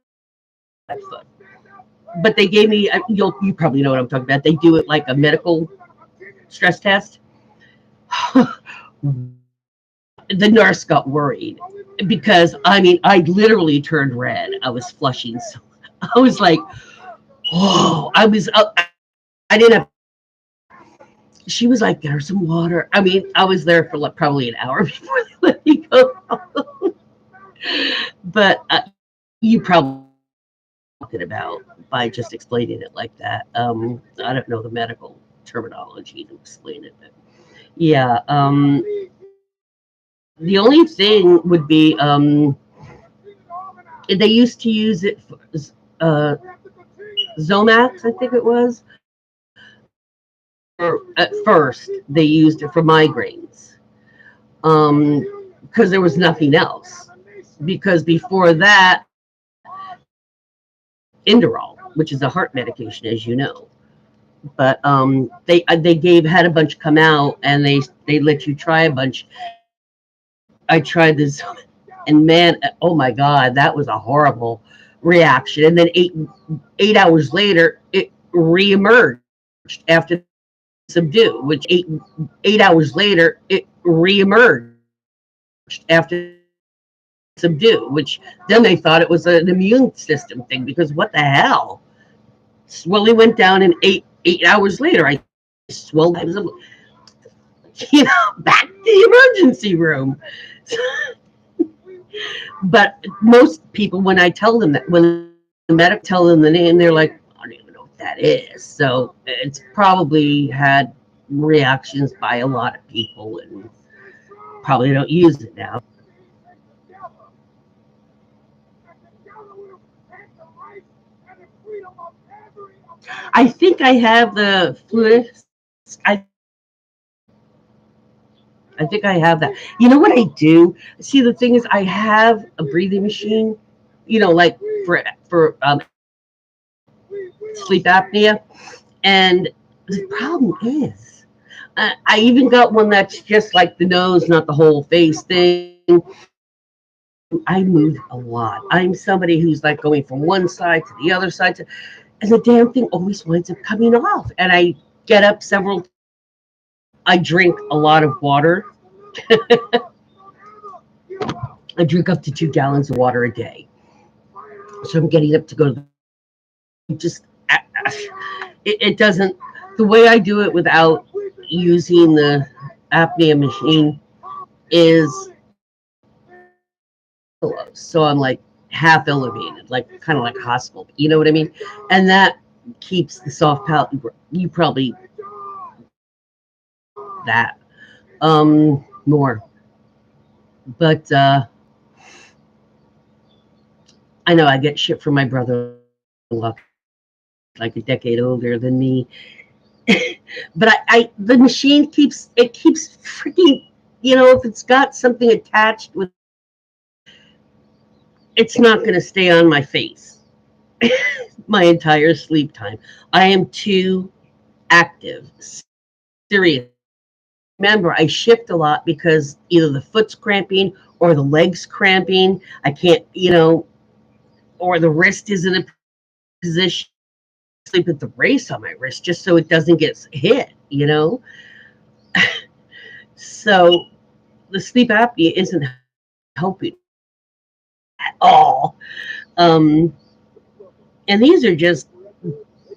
But they gave me. You probably know what I'm talking about. They do it like a medical stress test. The nurse got worried because I literally turned red. I was flushing. So I was like, oh, I didn't have. She was like, get her some water. I was there for probably an hour before they let me go. But you probably talked it about by just explaining it like that. I don't know the medical terminology to explain it, but yeah. The only thing would be they used to use it for Zomax, I think it was. At first, they used it for migraines because there was nothing else. Because before that, Inderal, which is a heart medication, as you know. But they had a bunch come out, and they let you try a bunch. I tried this, and man, oh my God, that was a horrible reaction. And then eight hours later, it reemerged after subdue, which eight hours later, it reemerged after subdue, which then they thought it was an immune system thing, because what the hell? Swelling went down, and eight hours later, I swelled, back to the emergency room. But most people, when I tell them that, when the medic tell them the name, they're like, I don't even know what that is. So it's probably had reactions by a lot of people, and probably don't use it now. I think I have the fluid. I think I have that. You know what I do? See, the thing is, I have a breathing machine, like for sleep apnea. And the problem is, I even got one that's just like the nose, not the whole face thing. I move a lot. I'm somebody who's going from one side to the other side, and the damn thing always winds up coming off. And I get up several. I drink a lot of water. I drink up to 2 gallons of water a day. So I'm getting up to go to it doesn't, the way I do it without using the apnea machine is so I'm like half elevated, like kind of like hospital. You know what I mean? And that keeps the soft palate. You probably that more, but I know I get shit from my brother-in-law, like a decade older than me. But I the machine keeps freaking, if it's got something attached with, it's not going to stay on my face my entire sleep time. I am too active. Serious. Remember, I shift a lot because either the foot's cramping or the leg's cramping. I can't, or the wrist is in a position. Sleep with the brace on my wrist just so it doesn't get hit. So the sleep apnea isn't helping at all. And these are just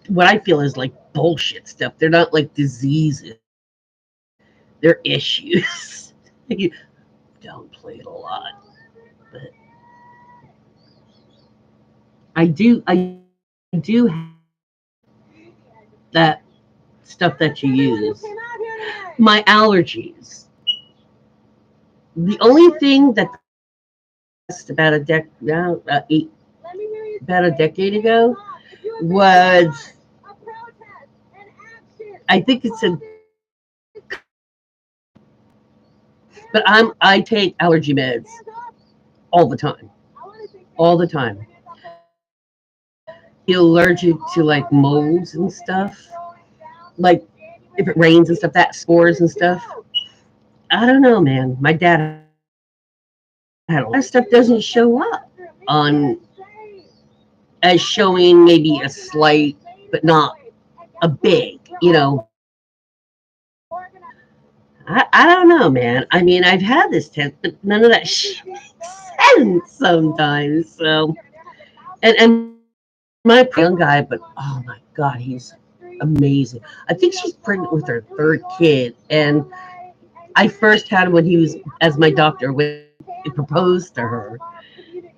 what I feel is like bullshit stuff. They're not like diseases. They're issues. You downplay it a lot. But I do have that stuff that you use. My allergies. The only thing that about a decade ago was, I think it's but I take allergy meds all the time. All the time. You're allergic to like molds and stuff. Like if it rains and stuff, that spores and stuff. I don't know, man. My dad had a lot of stuff doesn't show up on as showing maybe a slight, but not a big, I don't know, man. I mean, I've had this test, but none of that shit makes sense sometimes. So, and my young guy, but oh my God, he's amazing. I think she's pregnant with her third kid, and I first had him when he was as my doctor when he proposed to her.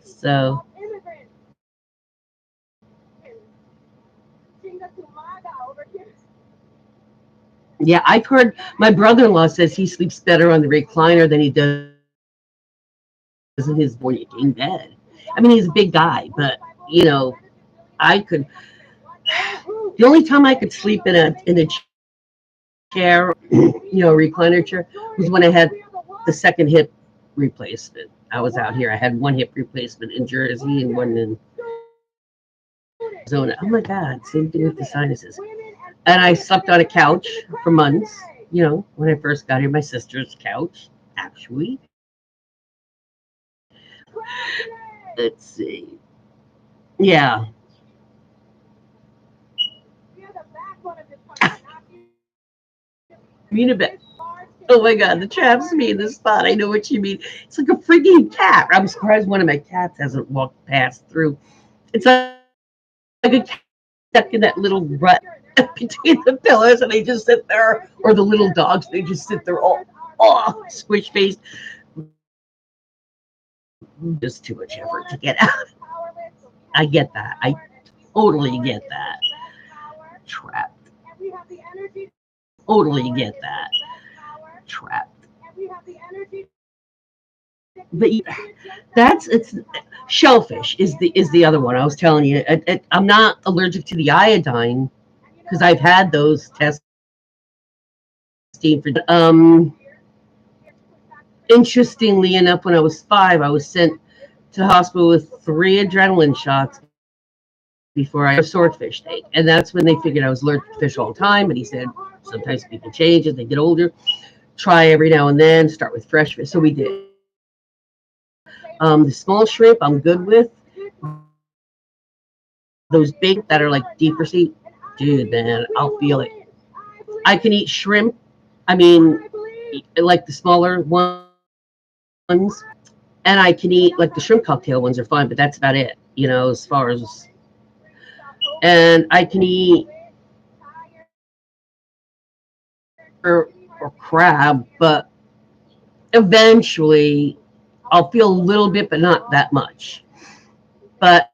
So. Yeah, I've heard my brother-in-law says he sleeps better on the recliner than he does in his in bed. I mean, he's a big guy, but I could. The only time I could sleep in a chair, recliner chair, was when I had the second hip replacement. I was out here. I had one hip replacement in Jersey and one in Arizona. Oh my God, same thing with the sinuses. And I slept on a couch for months, when I first got here, my sister's couch, actually. Let's see. Yeah. mean a bit. Oh my God, the traps me in the spot. I know what you mean. It's like a freaking cat. I'm surprised one of my cats hasn't walked past through. It's like a cat stuck in that little rut between the pillows, and they just sit there, or the little dogs, they just sit there all squish faced. Just too much effort to get out. I get that. I totally get that. Trapped. Totally get that. Trapped. But it's shellfish is the other one I was telling you. I'm not allergic to the iodine because I've had those tests. For interestingly enough, when I was 5, I was sent to the hospital with 3 adrenaline shots before I had a swordfish tank, and that's when they figured I was allergic to fish all the time. But he said sometimes people change as they get older. Try every now and then. Start with fresh fish. So we did. The small shrimp I'm good with. Those big that are like deeper sea, dude, man, I'll feel it. I can eat shrimp. I mean, like the smaller ones, and I can eat like the shrimp cocktail ones are fine, but that's about it, as far as. And I can eat or crab, but eventually I'll feel a little bit, but not that much. But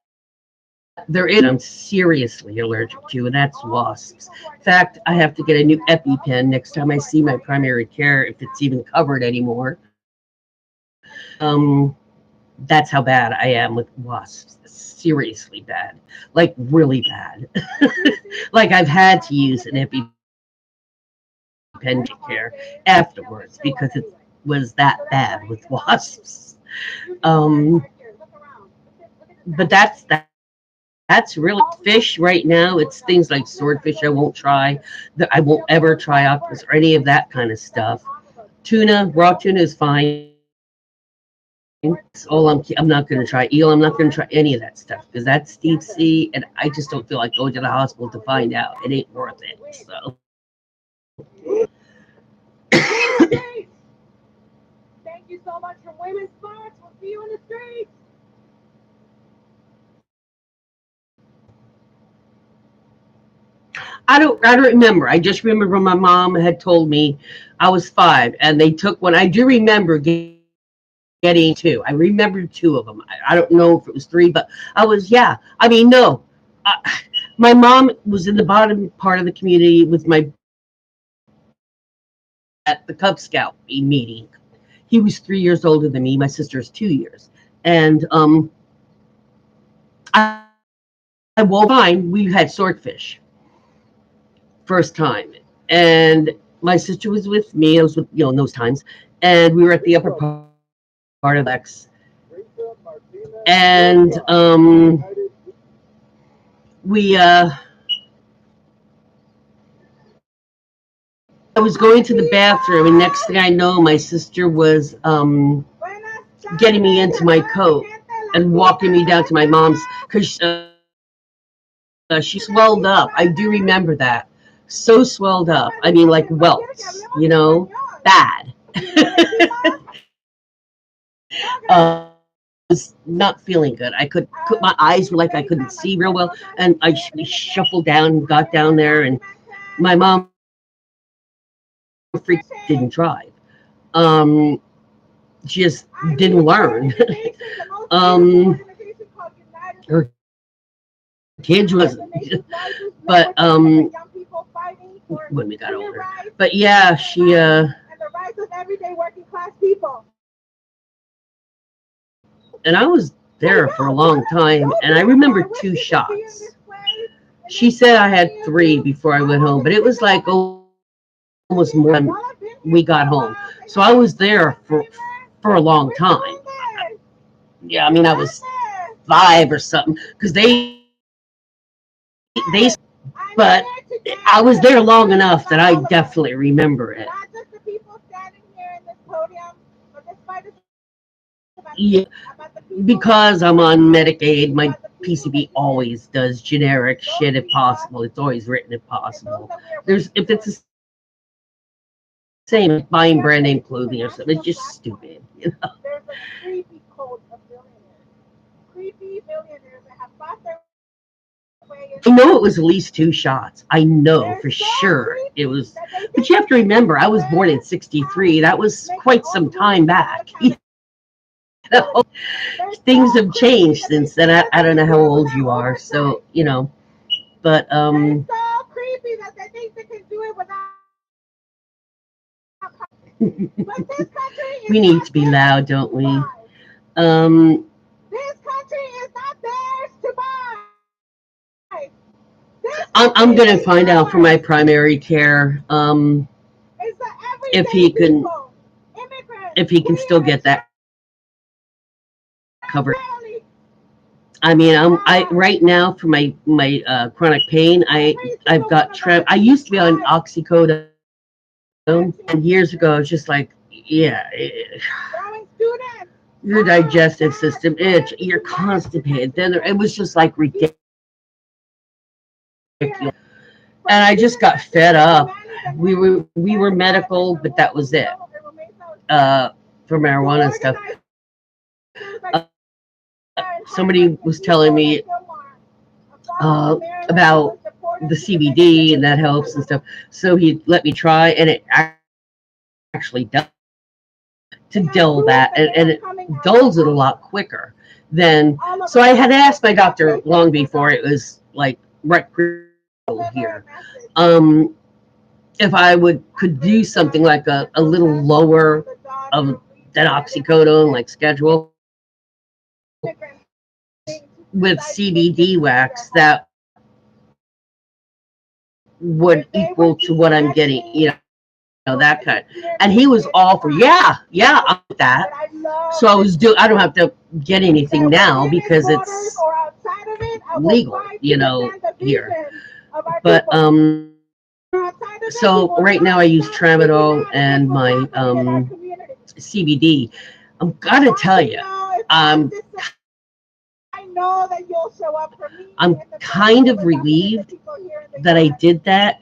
there is I'm seriously allergic to, and that's wasps. In fact, I have to get a new EpiPen next time I see my primary care, if it's even covered anymore. That's how bad I am with wasps. Seriously bad, like really bad. Like I've had to use an EpiPen care afterwards because it was that bad with wasps. But that's really fish right now. It's things like swordfish I won't try. I won't ever try octopus or any of that kind of stuff. Tuna, raw tuna is fine. I'm not going to try eel. I'm not going to try any of that stuff because that's deep sea, and I just don't feel like going to the hospital to find out. It ain't worth it. So. Thank you so much for Women's March. We'll see you in the streets. I don't remember. I just remember when my mom had told me I was 5, and they took one. I do remember getting 2. I remember 2 of them. I don't know if it was 3, but I was, yeah. I mean, no. My mom was in the bottom part of the community with at the Cub Scout meeting. He was 3 years older than me. My sister's 2 years. And I well, fine. We had swordfish. First time, and my sister was with me. I was with those times, and we were at the upper part of X, and we I was going to the bathroom, and next thing I know, my sister was getting me into my coat and walking me down to my mom's because she swelled up. I do remember that. So swelled up. I mean, like welts, bad. Was not feeling good. My eyes were like I couldn't see real well, and I shuffled down, got down there, and my mom didn't drive. She just didn't learn. Her kids wasn't, but when we got older. But yeah, she and the rights of everyday working class people. And I was there for a long time, and I remember 2 shots. She said I had 3 before I went home, but it was like almost more than we got home. So I was there for a long time. Yeah, I mean I was 5 or something because but I was there long enough that I definitely remember it. Yeah, because I'm on Medicaid, my PCB always does generic shit if possible. It's always written if possible. If it's the same as buying brand name clothing or something, it's just stupid. There's a creepy cult of billionaires. Creepy billionaires that have bought their way. I know it was at least 2 shots. I know for sure it was. But you have to remember, I was born in '63. That was quite some time back. Things have changed since then. I don't know how old you are, so but It's so creepy that they think they can do it without. We need to be loud, don't we? This country is not theirs to buy. I'm gonna find out from my primary care if he can still get that covered. I mean, I right now for my chronic pain, I've got I used to be on oxycodone, and years ago I was just like, yeah, your digestive system, you're constipated. Then it was just like ridiculous, and I just got fed up. We were medical, but that was it. For marijuana stuff. Somebody was telling me about the CBD, and that helps and stuff. So he let me try, and it actually does to dull that, and it dulls it a lot quicker than. So I had asked my doctor long before it was like recreational here, if I could do something like a little lower of that oxycodone, like schedule with CBD wax that would equal to what I'm getting, that kind. And he was all for, yeah, I'm with that. So I don't have to get anything now because it's legal, here. But, so right now I use Tramadol and my CBD. I'm gonna tell you, I'm kind of relieved that I did that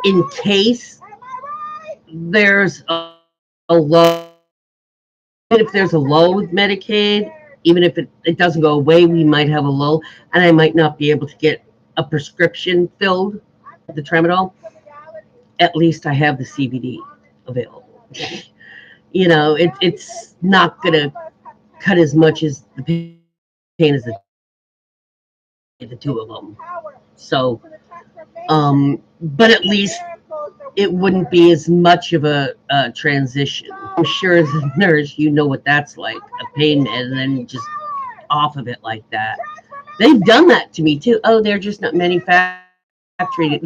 in case there's a low. If there's a low with Medicaid, even if it doesn't go away, we might have a low, and I might not be able to get a prescription filled, the Tramadol. At least I have the CBD available. It's not going to cut as much as the pain as the two of them. So, but at least it wouldn't be as much of a transition. I'm sure as a nurse, you know what that's like, a pain med, and then just off of it like that. They've done that to me too. Oh, they're just not manufacturing it.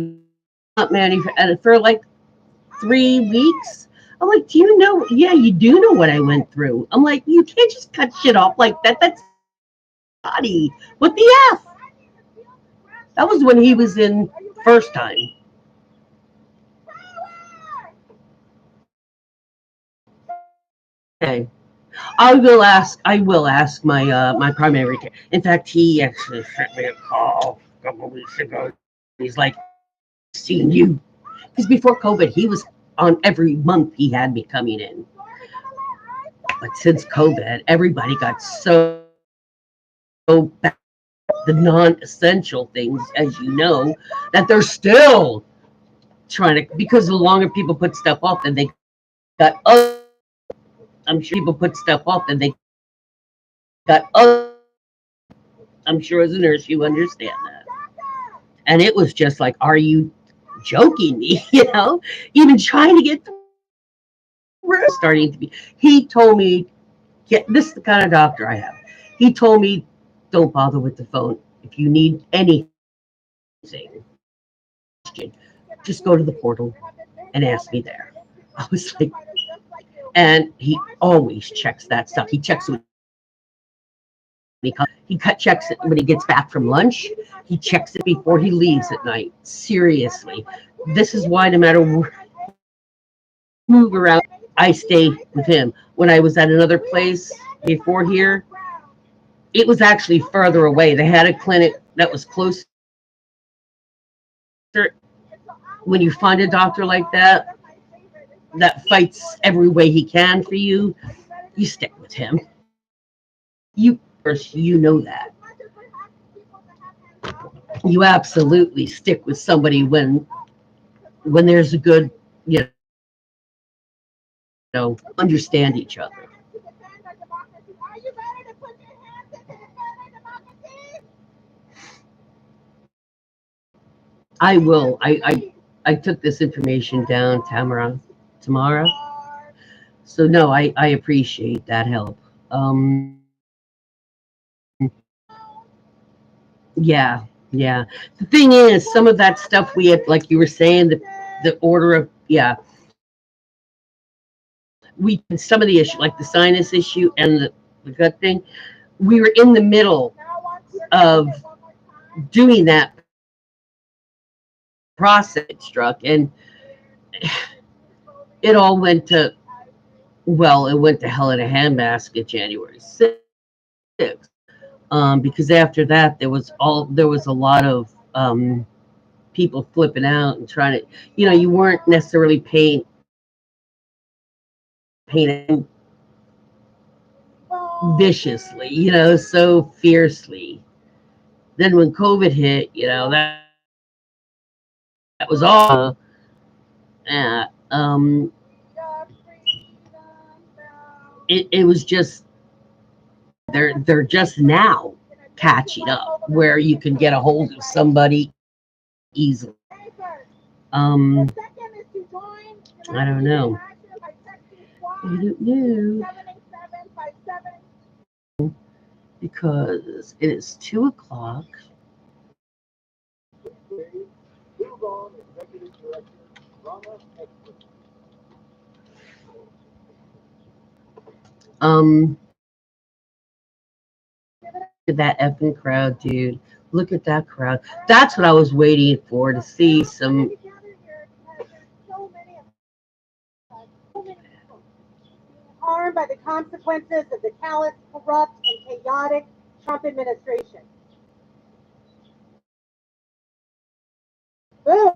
Not manufacturing for like 3 weeks. I'm like, do you know? Yeah, you do know what I went through. I'm like, you can't just cut shit off like that. That's body. What the F? That was when he was in first time. Okay. I will ask my my primary care. In fact, he actually sent me a call a couple of weeks ago. He's like, seeing you. Because before COVID, he was on every month he had me coming in. But since COVID, everybody got so back the non-essential things, as you know, that they're still trying to, because the longer people put stuff off, then they got other. I'm sure people put stuff off, then they got other. I'm sure as a nurse you understand that. And it was just like, are you joking me? Even trying to get through, starting to be. He told me, this is the kind of doctor I have. He told me, don't bother with the phone. If you need anything, just go to the portal and ask me there. I was like, and he always checks that stuff. He checks when he checks it when he gets back from lunch. He checks it before he leaves at night. Seriously, this is why no matter where move around, I stay with him. When I was at another place before here, it was actually further away. They had a clinic that was closer. When you find a doctor like that fights every way he can for you, you stick with him. You know that. You absolutely stick with somebody when there's a good, understand each other. I will. I took this information down, Tamara. So no, I appreciate that help. Yeah. The thing is, some of that stuff we had, like you were saying, the order of, some of the issue, like the sinus issue and the gut thing, we were in the middle of doing that process struck, and it all went to hell in a handbasket January 6th. Because after that there was a lot of people flipping out and trying to, you weren't necessarily paying viciously, so fiercely. Then when COVID hit, that that was all. It was just they're just now catching up where you can get a hold of somebody easily. I don't know. I don't know because it is 2 o'clock. Move on, Executive Director, Rama Expert. That effing crowd, dude. Look at that crowd. That's what I was waiting for, to see some. Harmed by the consequences of the callous, corrupt, and chaotic Trump administration. Boom.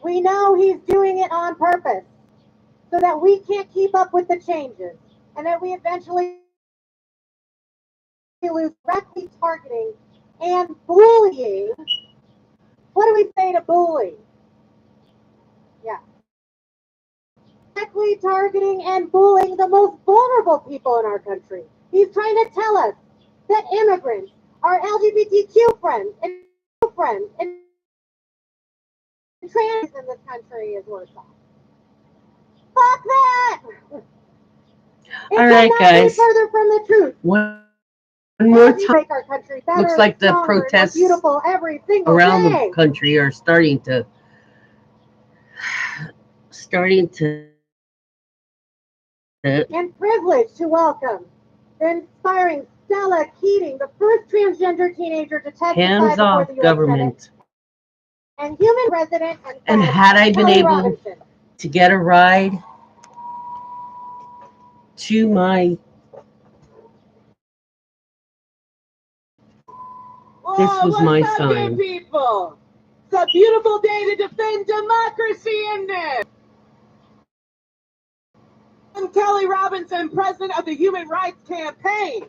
We know he's doing it on purpose so that we can't keep up with the changes and that we eventually lose directly targeting and bullying. What do we say to bully? Yeah. Directly targeting and bullying the most vulnerable people in our country. He's trying to tell us that immigrants are LGBTQ friends and trans in this country is worse off. Fuck that! It All right, could not guys. be further from the truth. One more time. Make our country better, Looks like the stronger, and more protests beautiful every single around day. the country are starting to And privileged to welcome the inspiring Stella Keating, the first transgender teenager to testify hands before off the U.S. government. Senate, and human resident And had I been Kelly able Robinson. to get a ride to my, this was my what's up, sign. good people? It's a beautiful day to defend democracy in this. I'm Kelly Robinson, president of the Human Rights Campaign.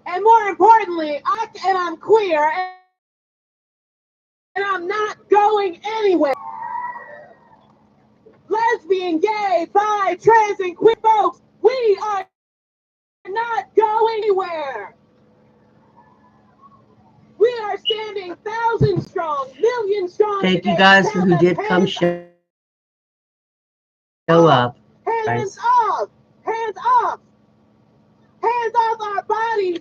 And more importantly, I'm queer and I'm not going anywhere. Lesbian, gay, bi, trans, and queer folks, we are not going anywhere. We are standing 1,000 strong, million strong. Thank you guys who did come show up. Hands off! Hands off! Hands off our bodies!